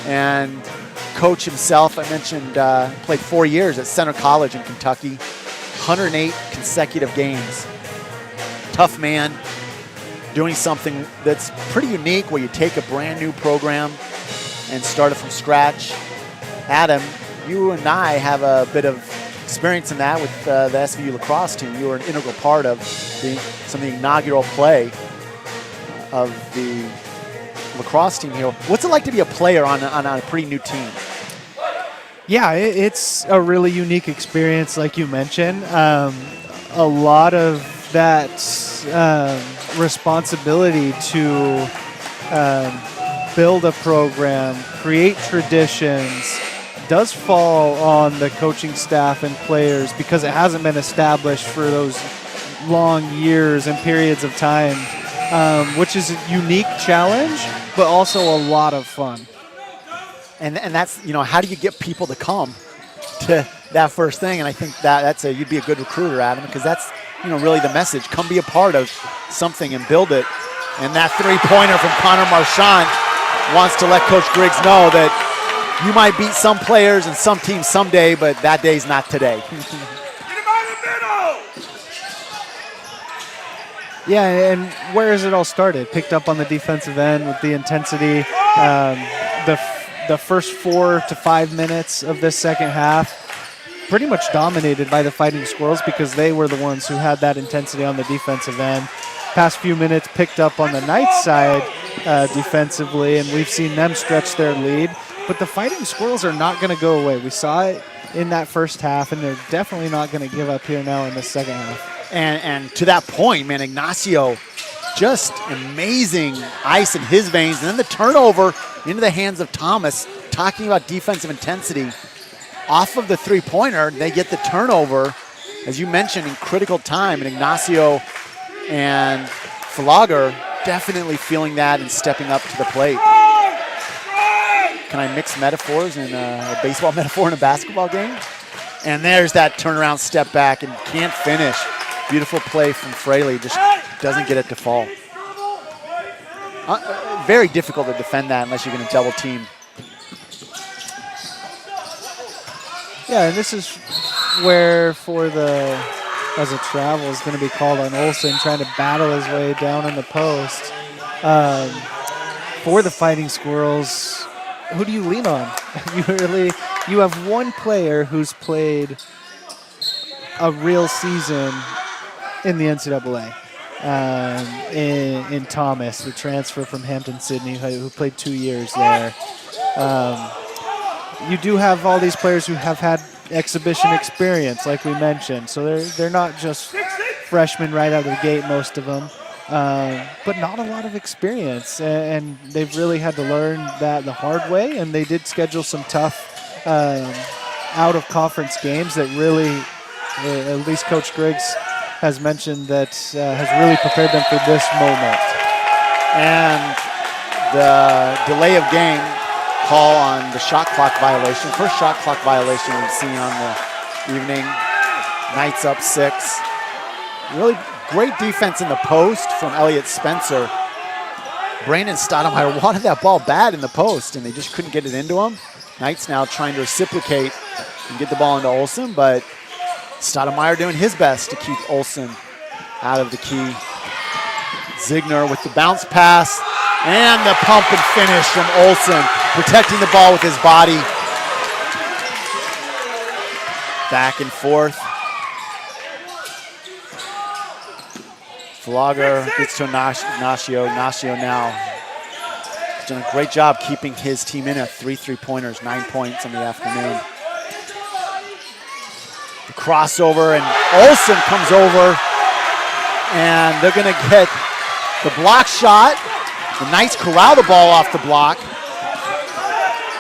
And Coach himself, I mentioned, played 4 years at Center College in Kentucky, 108 consecutive games. Tough man, doing something that's pretty unique where you take a brand new program and start it from scratch. Adam, you and I have a bit of experience in that with the SVU lacrosse team. You were an integral part of some of the inaugural play of the lacrosse team here. What's it like to be a player on a pretty new team? Yeah, it's a really unique experience, like you mentioned. A lot of that responsibility to build a program, create traditions, does fall on the coaching staff and players because it hasn't been established for those long years and periods of time, which is a unique challenge, but also a lot of fun. And that's, how do you get people to come to that first thing? And I think you'd be a good recruiter, Adam, because that's, really the message. Come be a part of something and build it. And that three-pointer from Connor Marchant wants to let Coach Griggs know that you might beat some players and some teams someday, but that day's not today. Yeah, and where has it all started? Picked up on the defensive end with the intensity. The first 4 to 5 minutes of this second half pretty much dominated by the Fighting Squirrels because they were the ones who had that intensity on the defensive end. Past few minutes picked up on the Knights side defensively, and we've seen them stretch their lead. But the Fighting Squirrels are not going to go away. We saw it in that first half, and they're definitely not going to give up here now in the second half. And to that point, man, Ignacio, just amazing ice in his veins. And then the turnover into the hands of Thomas, talking about defensive intensity. Off of the three-pointer, they get the turnover, as you mentioned, in critical time. And Ignacio and Flogger definitely feeling that and stepping up to the plate. Can I mix metaphors in a baseball metaphor in a basketball game? And there's that turnaround step back and can't finish. Beautiful play from Fraley, just doesn't get it to fall. Very difficult to defend that unless you're going to double team. Yeah, and this is where for the as a travel is going to be called on Olsen, trying to battle his way down in the post. For the Fighting Squirrels, who do you lean on? You have one player who's played a real season in the NCAA. In Thomas, the transfer from Hampton-Sydney, who played 2 years there. You do have all these players who have had exhibition experience, like we mentioned. So they're not just freshmen right out of the gate, most of them, but not a lot of experience. And they've really had to learn that the hard way. And they did schedule some tough out-of-conference games that really, at least Coach Griggs has mentioned, that has really prepared them for this moment. And the delay of game call on the shot clock violation. First shot clock violation we've seen on the evening. Knights up 6. Really great defense in the post from Elliott Spencer. Brandon Stoudemire wanted that ball bad in the post, and they just couldn't get it into him. Knights now trying to reciprocate and get the ball into Olsen, but Stoudemire doing his best to keep Olsen out of the key. Ziegner with the bounce pass and the pump and finish from Olsen, protecting the ball with his body. Back and forth. Flogger gets to Ignacio. Ignacio now has done a great job keeping his team in at 3 3-pointers, 9 points on the afternoon. The crossover, and Olsen comes over, and they're going to get the block shot. The Knights corral the ball off the block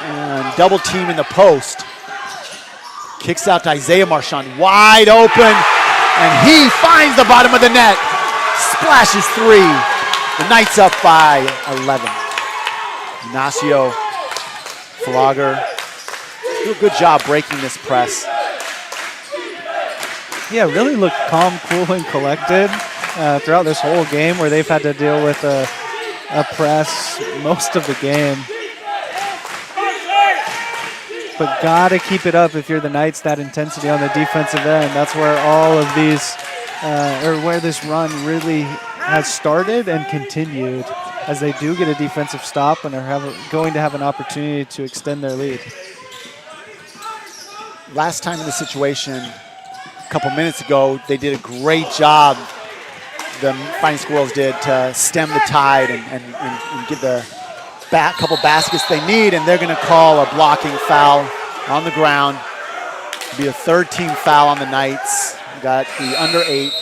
and double team in the post. Kicks out to Isaiah Marchand, wide open, and he finds the bottom of the net. Splashes 3. The Knights up by 11. Ignacio, Flogger do a good job breaking this press. Yeah, really looked calm, cool, and collected throughout this whole game, where they've had to deal with a press most of the game. But gotta keep it up if you're the Knights, that intensity on the defensive end. That's where all of these, where this run really has started and continued, as they do get a defensive stop and are going to have an opportunity to extend their lead. Last time in the situation, a couple minutes ago, they did a great job, the Fighting Squirrels did, to stem the tide and get the couple baskets they need, and they're going to call a blocking foul on the ground. It'll be a 3rd team foul on the Knights. We got the under 8.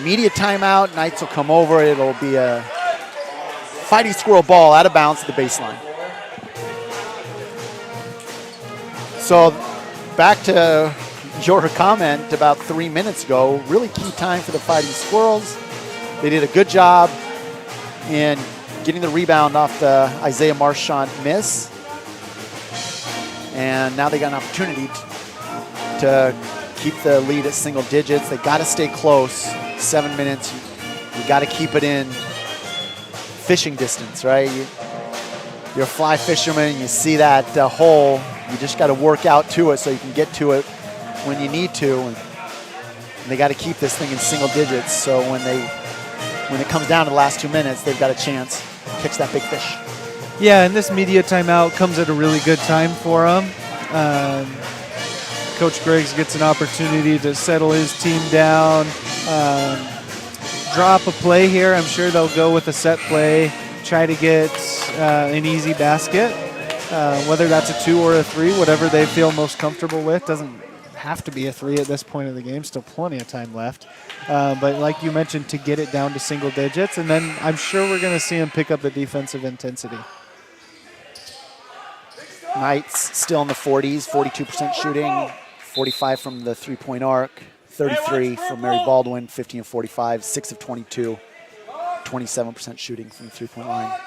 Media timeout. Knights will come over. It'll be a Fighting Squirrel ball out of bounds at the baseline. So back to your comment about 3 minutes ago, really key time for the Fighting Squirrels. They did a good job in getting the rebound off the Isaiah Marchand miss. And now they got an opportunity to keep the lead at single digits. They got to stay close. 7 minutes. You got to keep it in fishing distance, right? You're a fly fisherman. You see that hole. You just got to work out to it so you can get to it when you need to. And they got to keep this thing in single digits. So when it comes down to the last 2 minutes, they've got a chance to catch that big fish. Yeah, and this media timeout comes at a really good time for them. Coach Griggs gets an opportunity to settle his team down, drop a play here. I'm sure they'll go with a set play, try to get an easy basket, whether that's a 2 or a 3, whatever they feel most comfortable with. Doesn't have to be a 3 at this point of the game, still plenty of time left. But like you mentioned, to get it down to single digits, and then I'm sure we're going to see him pick up the defensive intensity. Knights still in the 40s, 42% shooting, 45 from the 3-point arc, 33 from Mary Baldwin, 15 of 45, 6 of 22, 27% shooting from the 3-point line.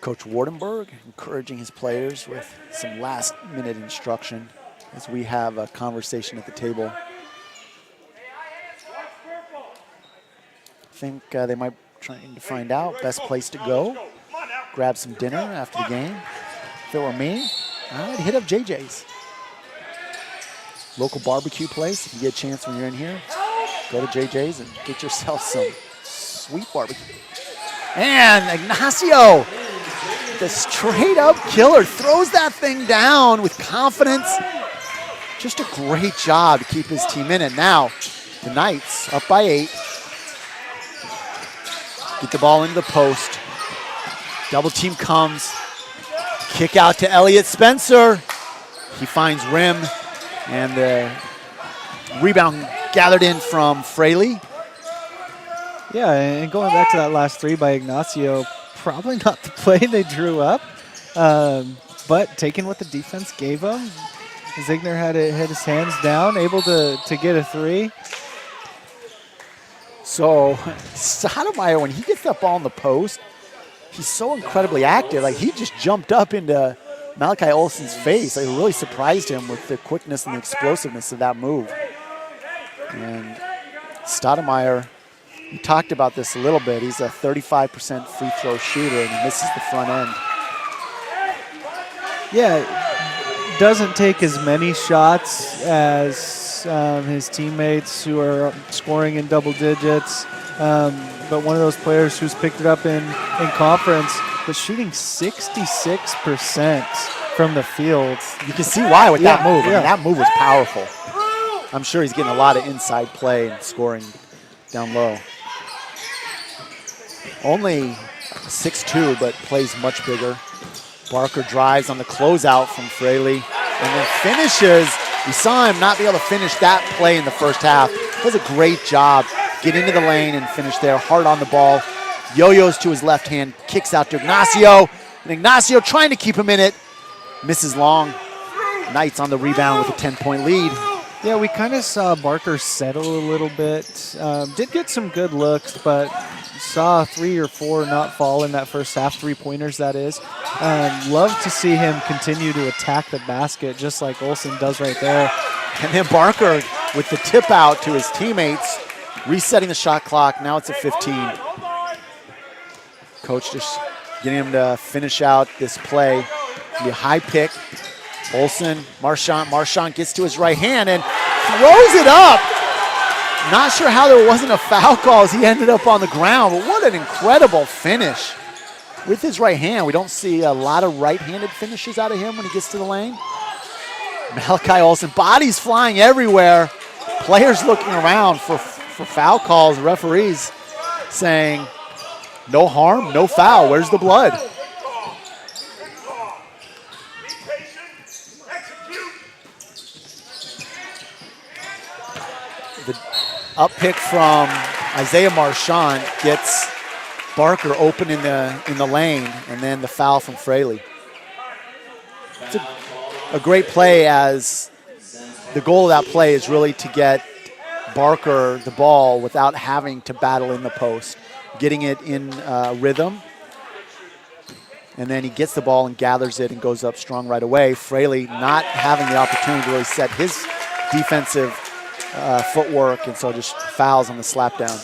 Coach Wardenberg encouraging his players with some last-minute instruction as we have a conversation at the table. I think they might be trying to find out best place to go, grab some dinner after the game. If it were me, All right, hit up JJ's. Local barbecue place. If you get a chance when you're in here, go to JJ's and get yourself some sweet barbecue. And Ignacio, the straight up killer, throws that thing down with confidence. Just a great job to keep his team in it. Now, the Knights up by 8. Get the ball into the post. Double team comes. Kick out to Elliott Spencer. He finds rim, and the rebound gathered in from Fraley. Yeah, and going back to that last 3 by Ignacio, probably not the play they drew up, but taking what the defense gave him. Ziegner had his hands down, able to get a 3. So Sotomayor, when he gets that ball in the post, he's so incredibly active. Like, he just jumped up into Malachi Olsen's face. Like, it really surprised him with the quickness and the explosiveness of that move. And Stoudemire, we talked about this a little bit. He's a 35% free throw shooter, and he misses the front end. Yeah, doesn't take as many shots as his teammates who are scoring in double digits. But one of those players who's picked it up in conference, but shooting 66% from the field. You can see why with that move. Yeah. I mean, that move was powerful. I'm sure he's getting a lot of inside play and scoring down low. Only 6'2", but plays much bigger. Barker drives on the closeout from Fraley and then finishes. We saw him not be able to finish that play in the first half. Does a great job. Get into the lane and finish there. Hard on the ball. Yo-yos to his left hand. Kicks out to Ignacio. And Ignacio trying to keep him in it. Misses long. Knights on the rebound with a 10-point lead. Yeah, we kind of saw Barker settle a little bit. Did get some good looks, but saw 3 or 4 not fall in that first half, 3-pointers that is. Love to see him continue to attack the basket just like Olsen does right there. And then Barker with the tip out to his teammates, resetting the shot clock. Now it's at 15. Coach just getting him to finish out this play. Be a high pick. Olsen, Marchant gets to his right hand and throws it up. Not sure how there wasn't a foul call as he ended up on the ground, but what an incredible finish with his right hand. We don't see a lot of right-handed finishes out of him when he gets to the lane. Malachi Olsen, bodies flying everywhere. Players looking around for foul calls. Referees saying, no harm, no foul. Where's the blood? The up pick from Isaiah Marchant gets Barker open in the lane, and then the foul from Fraley. It's a great play, as the goal of that play is really to get Barker the ball without having to battle in the post, getting it in rhythm. And then he gets the ball and gathers it and goes up strong right away. Fraley not having the opportunity to really set his defensive footwork, and so just fouls on the slap down.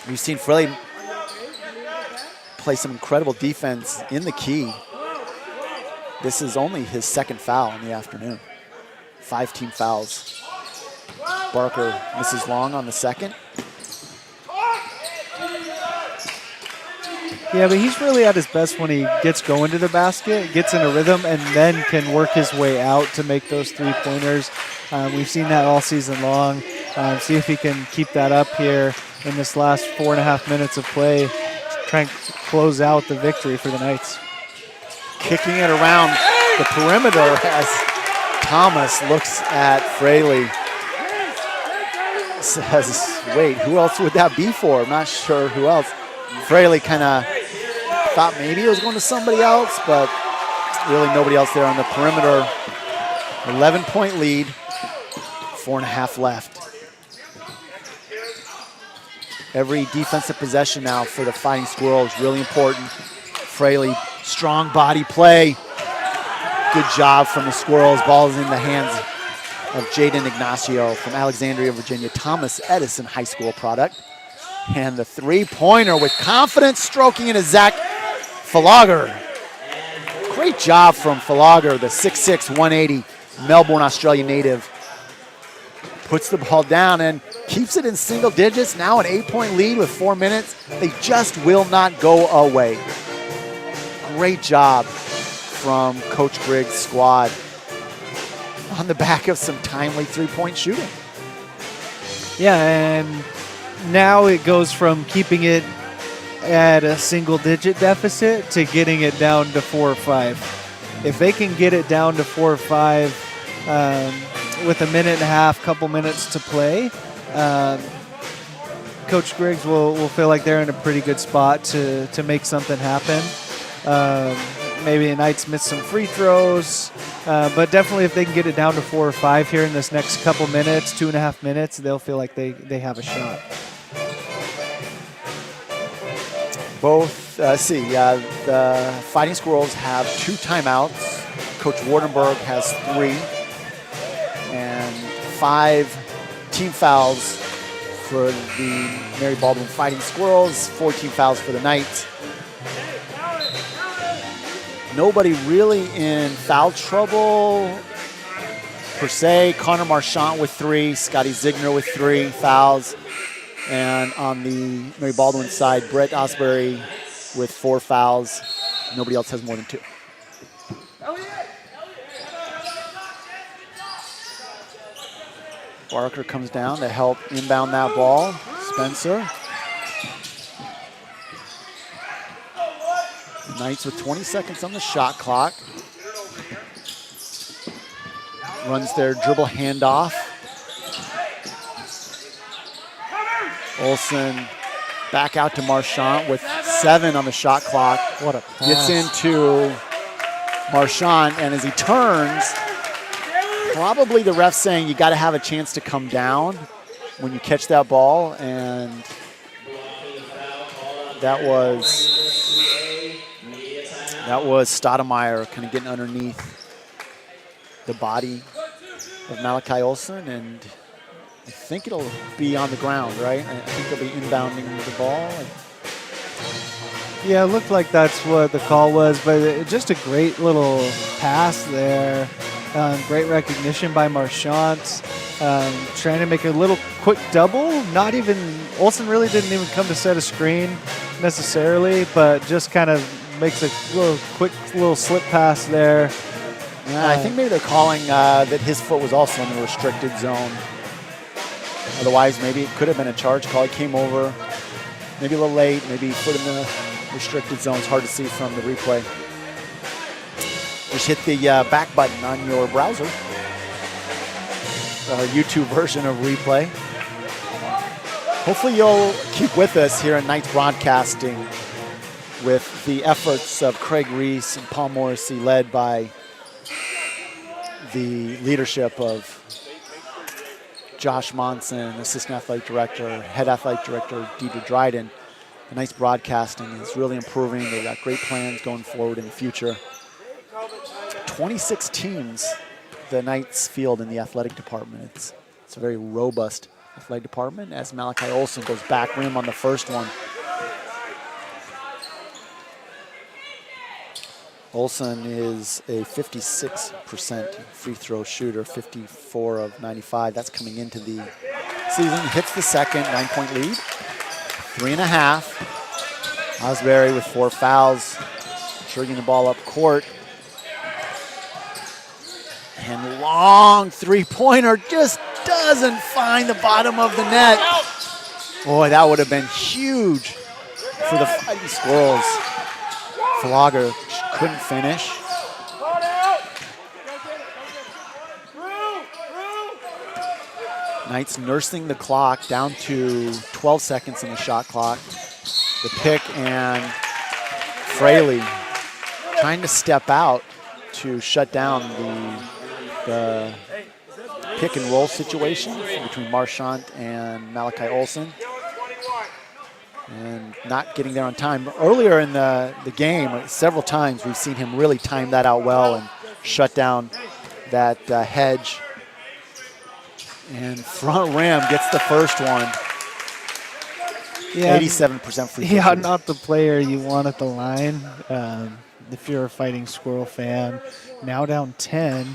We've seen Fraley play some incredible defense in the key. This is only his second foul in the afternoon. 5 team fouls. Barker misses long on the second. Yeah, but he's really at his best when he gets going to the basket, gets in a rhythm, and then can work his way out to make those 3-pointers. We've seen that all season long. See if he can keep that up here in this last 4.5 minutes of play, trying to close out the victory for the Knights. Kicking it around the perimeter as Thomas looks at Fraley. Says, wait, who else would that be for? I'm not sure who else. Fraley kind of thought maybe it was going to somebody else, but really nobody else there on the perimeter. 11-point lead, 4.5 left. Every defensive possession now for the Fighting Squirrels, really important. Fraley, strong body play. Good job from the Squirrels. Ball is in the hands of Jaden Ignacio from Alexandria, Virginia, Thomas Edison High School product. And the 3-pointer with confidence, stroking into Zach Falager. Great job from Falager, the 6'6", 180 Melbourne, Australia native. Puts the ball down and keeps it in single digits. Now an 8-point lead with 4 minutes. They just will not go away. Great job from Coach Griggs' squad on the back of some timely three-point shooting. Yeah, and now it goes from keeping it at a single-digit deficit to getting it down to 4 or 5. If they can get it down to 4 or 5 with a minute and a half, couple minutes to play, Coach Griggs will feel like they're in a pretty good spot to make something happen. Maybe the Knights miss some free throws, but definitely if they can get it down to 4 or 5 here in this next couple minutes, 2.5 minutes, they'll feel like they have a shot. Both, the Fighting Squirrels have 2 timeouts. Coach Wardenberg has 3. And 5 team fouls for the Mary Baldwin Fighting Squirrels, 4 team fouls for the Knights. Nobody really in foul trouble per se. Connor Marchant with 3, Scotty Ziegner with 3 fouls. And on the Mary Baldwin side, Brett Osbury with 4 fouls. Nobody else has more than 2. Barker comes down to help inbound that ball. Spencer. Knights with 20 seconds on the shot clock. Runs their dribble handoff. Olsen back out to Marchant with 7 on the shot clock. What a pass. Gets into Marchant, and as he turns, probably the ref saying you got to have a chance to come down when you catch that ball, and that was Stoudemire kind of getting underneath the body of Malachi Olsen, and I think it'll be on the ground, right? I think they'll be inbounding the ball. Yeah, it looked like that's what the call was, but just a great little pass there. Great recognition by Marchant. Trying to make a little quick double. Not even, Olsen really didn't even come to set a screen necessarily, but just kind of makes a little quick little slip pass there. Yeah, I think maybe they're calling that his foot was also in the restricted zone. Otherwise, maybe it could have been a charge call. He came over maybe a little late, maybe foot in the restricted zone. It's hard to see from the replay. Just hit the back button on your browser. Our YouTube version of replay. Hopefully you'll keep with us here at Knights Broadcasting with the efforts of Craig Reese and Paul Morrissey, led by the leadership of Josh Monson, Assistant Athletic Director, Head Athletic Director Deidre Dryden. The Knights Broadcasting is really improving. They've got great plans going forward in the future. 26 teams the Knights field in the athletic department. It's a very robust athletic department as Malachi Olsen goes back rim on the first one. Olsen is a 56% free throw shooter, 54 of 95. That's coming into the season. Hits the second, 9-point lead. 3.5. Osbury with 4 fouls, triggering the ball up court. And long three-pointer just doesn't find the bottom of the net. Boy, that would have been huge for the Fighting Squirrels. Falager couldn't finish. Knights nursing the clock down to 12 seconds on the shot clock. The pick, and Fraley trying to step out to shut down the pick and roll situation between Marchant and Malachi Olsen. And not getting there on time. Earlier in the game, several times we've seen him really time that out well and shut down that hedge. And front rim gets the first one. Yeah, 87% free throw. Yeah, not the player you want at the line. if you're a Fighting Squirrel fan. Now down 10,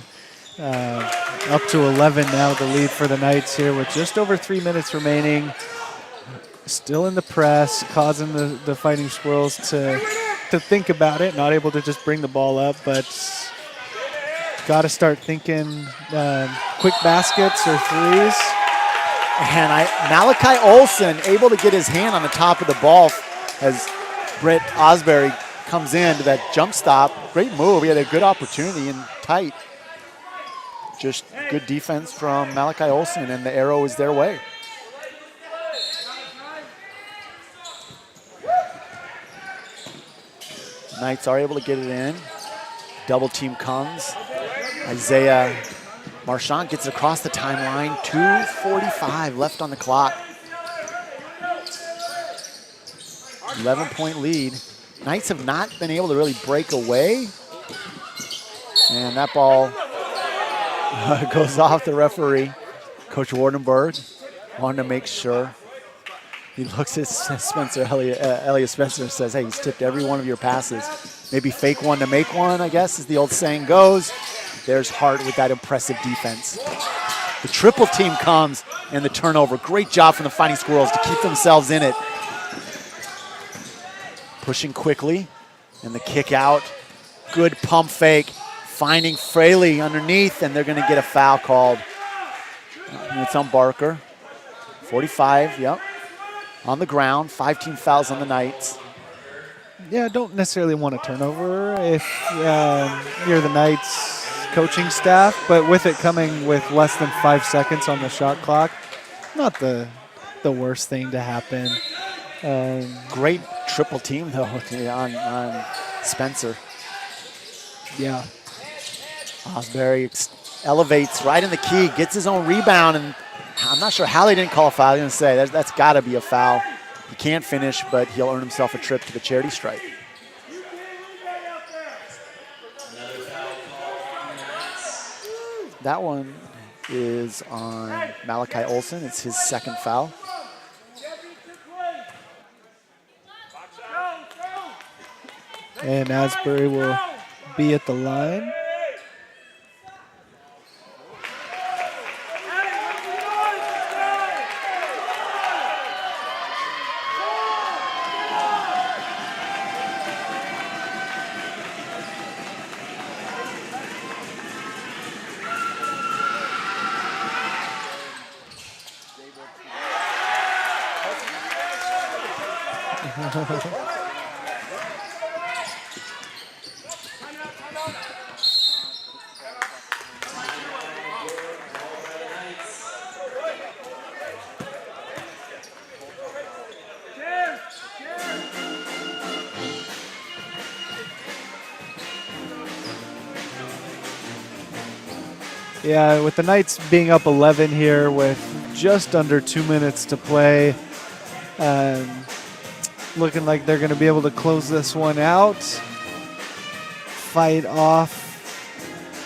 up to 11 now, the lead for the Knights here with just over 3 minutes remaining. Still in the press, causing the Fighting Squirrels to think about it, not able to just bring the ball up, but got to start thinking quick baskets or threes. And Malachi Olson able to get his hand on the top of the ball as Britt Osbury comes in to that jump stop. Great move. He had a good opportunity and tight. Just good defense from Malachi Olson, and the arrow is their way. Knights are able to get it in. Double team comes. Isaiah Marchand gets it across the timeline. 2:45 left on the clock. 11-point lead. Knights have not been able to really break away. And that ball goes off the referee. Coach Wardenberg wanted to make sure. He looks at Spencer Elliott Spencer and says, hey, he's tipped every one of your passes. Maybe fake one to make one, I guess, as the old saying goes. There's Hart with that impressive defense. The triple team comes and the turnover. Great job from the Fighting Squirrels to keep themselves in it. Pushing quickly, and the kick out. Good pump fake. Finding Fraley underneath, and they're going to get a foul called. And it's on Barker. 45, yep. On the ground, 5 team fouls on the Knights. Yeah, don't necessarily want a turnover if you're the Knights coaching staff, but with it coming with less than 5 seconds on the shot clock, not the worst thing to happen. Great triple team, though, on Spencer. Yeah. Osbury elevates right in the key, gets his own rebound, and I'm not sure how they didn't call a foul. I'm going to say that's got to be a foul. He can't finish, but he'll earn himself a trip to the charity stripe. That one is on Malachi Olson. It's his second foul. And Asbury will be at the line. Yeah, with the Knights being up 11 here with just under 2 minutes to play, looking like they're going to be able to close this one out, fight off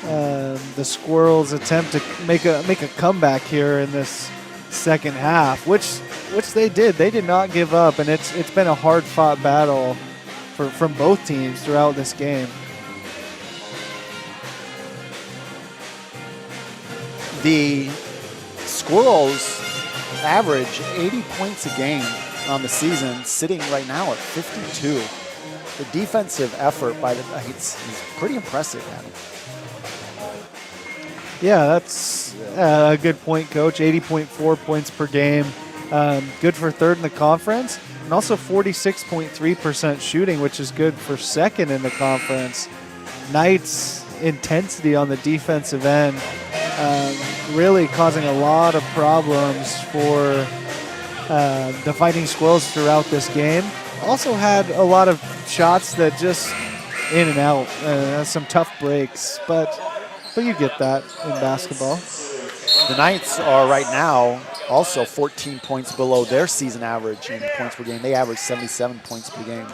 the Squirrels' attempt to make a comeback here in this second half, which they did. They did not give up, and it's been a hard-fought battle from both teams throughout this game. The Squirrels average 80 points a game on the season, sitting right now at 52. The defensive effort by the Knights is pretty impressive, Adam. Yeah, that's a good point, Coach. 80.4 points per game. Good for third in the conference. And also 46.3% shooting, which is good for second in the conference. Knights' intensity on the defensive end really causing a lot of problems for the Fighting Squirrels throughout this game. Also had a lot of shots that just in and out, some tough breaks, but you get that in basketball. The Knights are right now also 14 points below their season average in points per game. They average 77 points per game.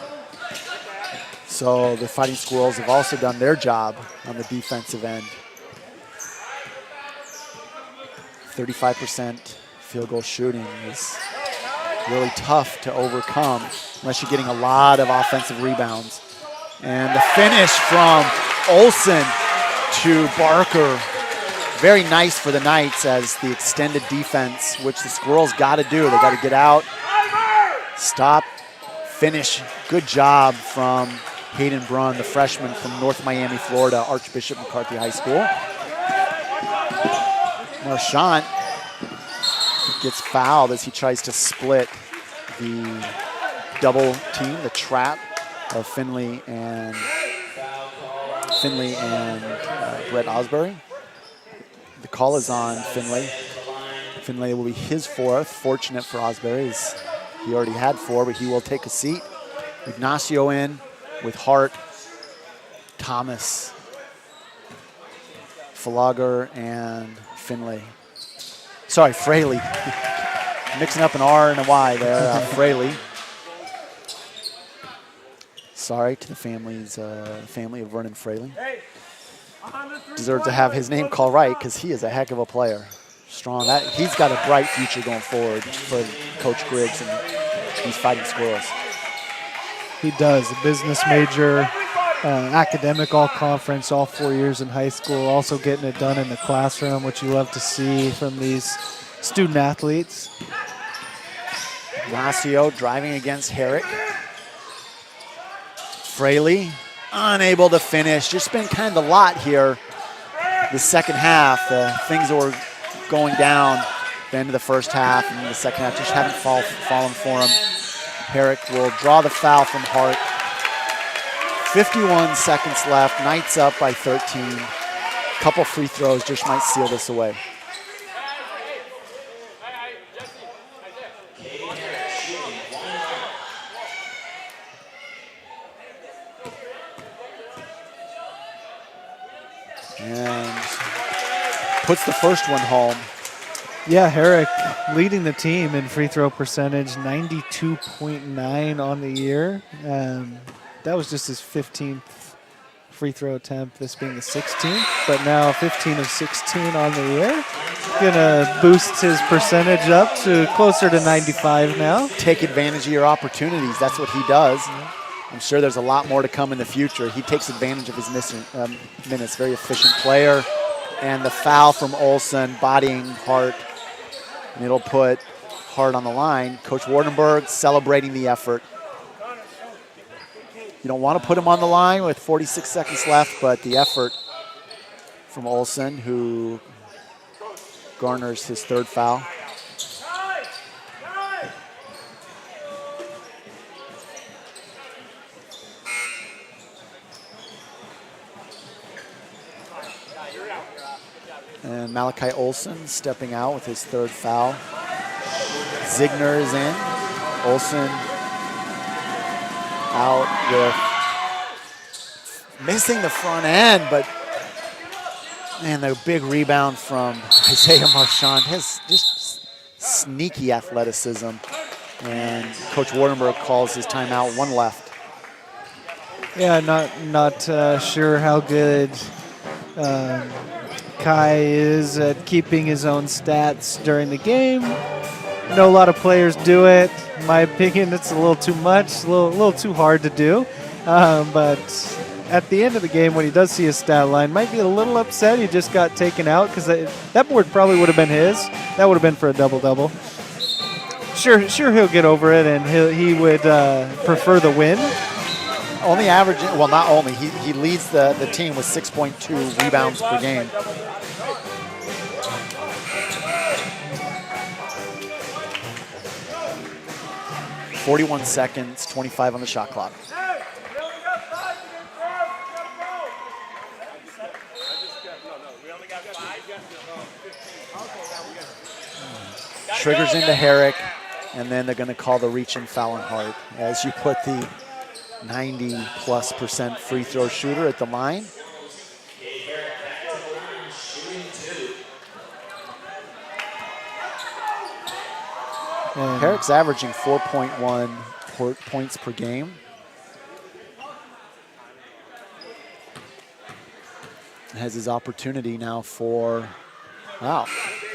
So the Fighting Squirrels have also done their job on the defensive end. 35% field goal shooting is really tough to overcome unless you're getting a lot of offensive rebounds. And the finish from Olsen to Barker. Very nice for the Knights as the extended defense, which the Squirrels got to do. They got to get out, stop, finish. Good job from Hayden Brunn, the freshman from North Miami, Florida, Archbishop McCarthy High School. Marchant gets fouled as he tries to split the double team, the trap of Finley and Brett Osbury. The call is on Finley. Finley will be his fourth. Fortunate for Osbury, as he already had 4, but he will take a seat. Ignacio in with Hart, Thomas, Falager, and Finley. Sorry, Fraley. Mixing up an R and a Y there, Fraley. Sorry to the family of Vernon Fraley. Deserves to have his name called right because he is a heck of a player. Strong. He's got a bright future going forward for Coach Griggs and these Fighting Squirrels. He does. A business major, academic all-conference, all 4 years in high school, also getting it done in the classroom, which you love to see from these student athletes. Ignacio driving against Herrick. Fraley unable to finish. Just been kind of the lot here the second half. Things that were going down the end of the first half and the second half just haven't fallen for him. Herrick will draw the foul from Hart. 51 seconds left. Knights up by 13. Couple free throws just might seal this away. And puts the first one home. Yeah, Herrick leading the team in free throw percentage, 92.9 on the year. That was just his 15th free throw attempt, this being the 16th, but now 15 of 16 on the year. Gonna boost his percentage up to closer to 95 now. Take advantage of your opportunities. That's what he does. I'm sure there's a lot more to come in the future. He takes advantage of his minutes. Very efficient player. And the foul from Olsen, bodying Hart. And it'll put Hart on the line. Coach Wardenberg celebrating the effort. You don't want to put him on the line with 46 seconds left, but the effort from Olsen, who garners his third foul. And Malachi Olsen stepping out with his third foul. Ziegner is in. Olsen out with missing the front end, but man, the big rebound from Isaiah Marchant has just sneaky athleticism. And Coach Wardenberg calls his timeout, 1 left. Yeah, not sure how good Kai is at keeping his own stats during the game. I know a lot of players do it. In my opinion, it's a little too much, a little too hard to do. But at the end of the game, when he does see his stat line, might be a little upset he just got taken out because that board probably would have been his. That would have been for a double-double. Sure, he'll get over it, and he would prefer the win. Only averaging, well, not only, he leads the team with 6.2 rebounds per game. .41 seconds, 25 on the shot clock. Triggers into Herrick, and then they're going to call the reach and foul on Hart as you put the 90+% free throw shooter at the line. Herrick's averaging 4.1 points per game. Has his opportunity now for, wow,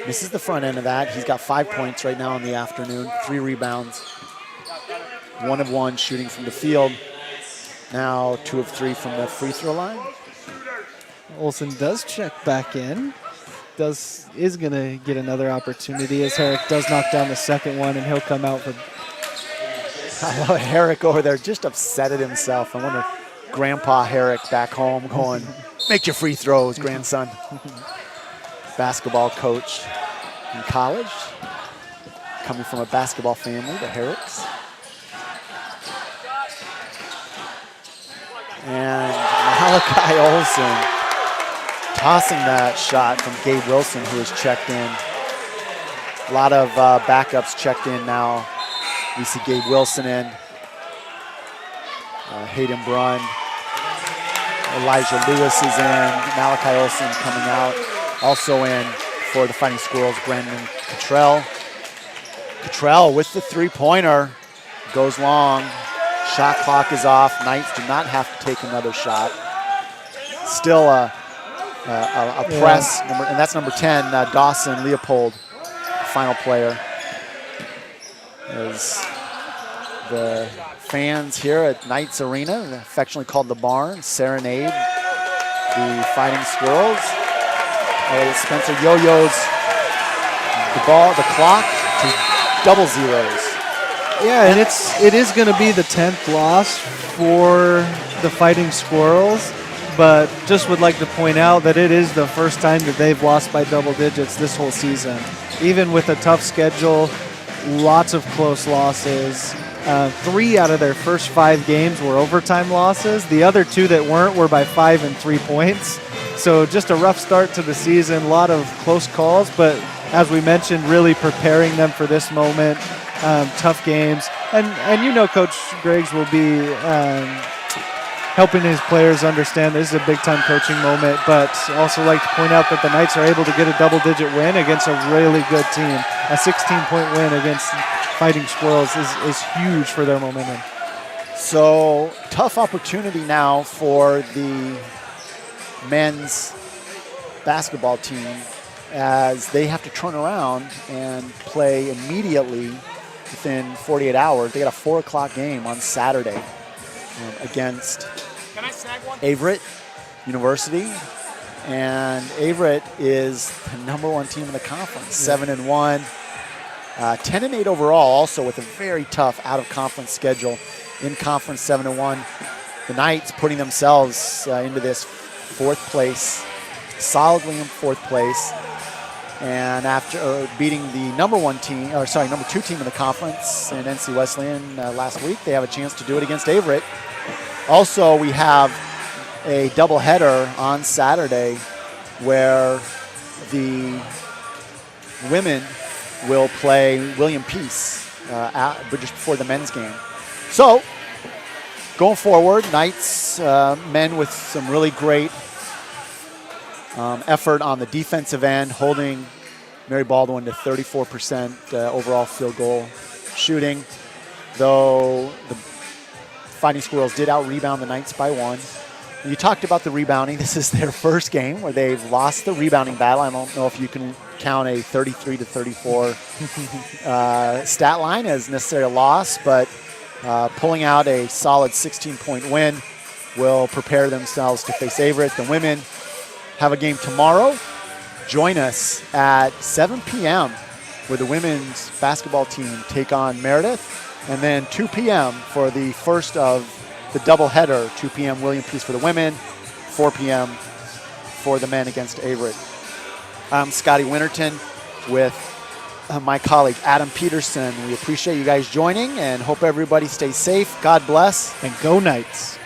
misses the front end of that. He's got 5 points right now in the afternoon, 3 rebounds, 1 of 1 shooting from the field. Now 2 of 3 from the free throw line. Olsen does check back in. Is going to get another opportunity as Herrick does knock down the second one, and he'll come out for. I love Herrick over there, just upset at himself. I wonder, Grandpa Herrick back home going, make your free throws, grandson. Basketball coach in college, coming from a basketball family, the Herricks. And Malachi Olsen tossing that shot from Gabe Wilson, who has checked in. A lot of backups checked in now. We see Gabe Wilson in, Hayden Brunn, Elijah Lewis is in, Malachi Olsen coming out. Also in for the Fighting Squirrels, Brandon Cottrell. Cottrell with the three-pointer, goes long. Shot clock is off. Knights do not have to take another shot. Still a press, and that's number 10, Dawson Leopold, final player. As the fans here at Knights Arena, affectionately called the Barn, serenade the Fighting Squirrels. Spencer yo-yos the clock to double zeros. Yeah, and it is going to be the 10th loss for the Fighting Squirrels, but just would like to point out that it is the first time that they've lost by double digits this whole season. Even with a tough schedule, lots of close losses. 3 out of their first 5 games were overtime losses. The other 2 that weren't were by 5 and 3 points. So just a rough start to the season, a lot of close calls, but as we mentioned, really preparing them for this moment. Tough games. And you know Coach Griggs will be helping his players understand this is a big-time coaching moment, but also like to point out that the Knights are able to get a double-digit win against a really good team. A 16-point win against Fighting Squirrels is huge for their momentum. So tough opportunity now for the men's basketball team as they have to turn around and play immediately within 48 hours. They got a 4 o'clock game on Saturday against Averett University. And Averett is the number 1 team in the conference, 7-1, 10-8 overall, also with a very tough out-of-conference schedule. In conference, 7-1. The Knights putting themselves into this 4th place, solidly in 4th place. And after beating the number 2 team in the conference in NC Wesleyan last week, they have a chance to do it against Averett. Also, we have a doubleheader on Saturday where the women will play William Peace just before the men's game. So, going forward, Knights men with some really great effort on the defensive end, holding Mary Baldwin to 34% overall field goal shooting, though the Fighting Squirrels did out-rebound the Knights by 1. You talked about the rebounding. This is their first game where they've lost the rebounding battle. I don't know if you can count a 33-34 stat line as necessarily a loss, but pulling out a solid 16-point win will prepare themselves to face Averett. The women have a game tomorrow. Join us at 7 p.m. where the women's basketball team take on Meredith, and then 2 p.m. for the first of the doubleheader, 2 p.m. William Peace for the women, 4 p.m. for the men against Averett. I'm Scotty Winterton with my colleague Adam Peterson. We appreciate you guys joining and hope everybody stays safe. God bless. And go Knights.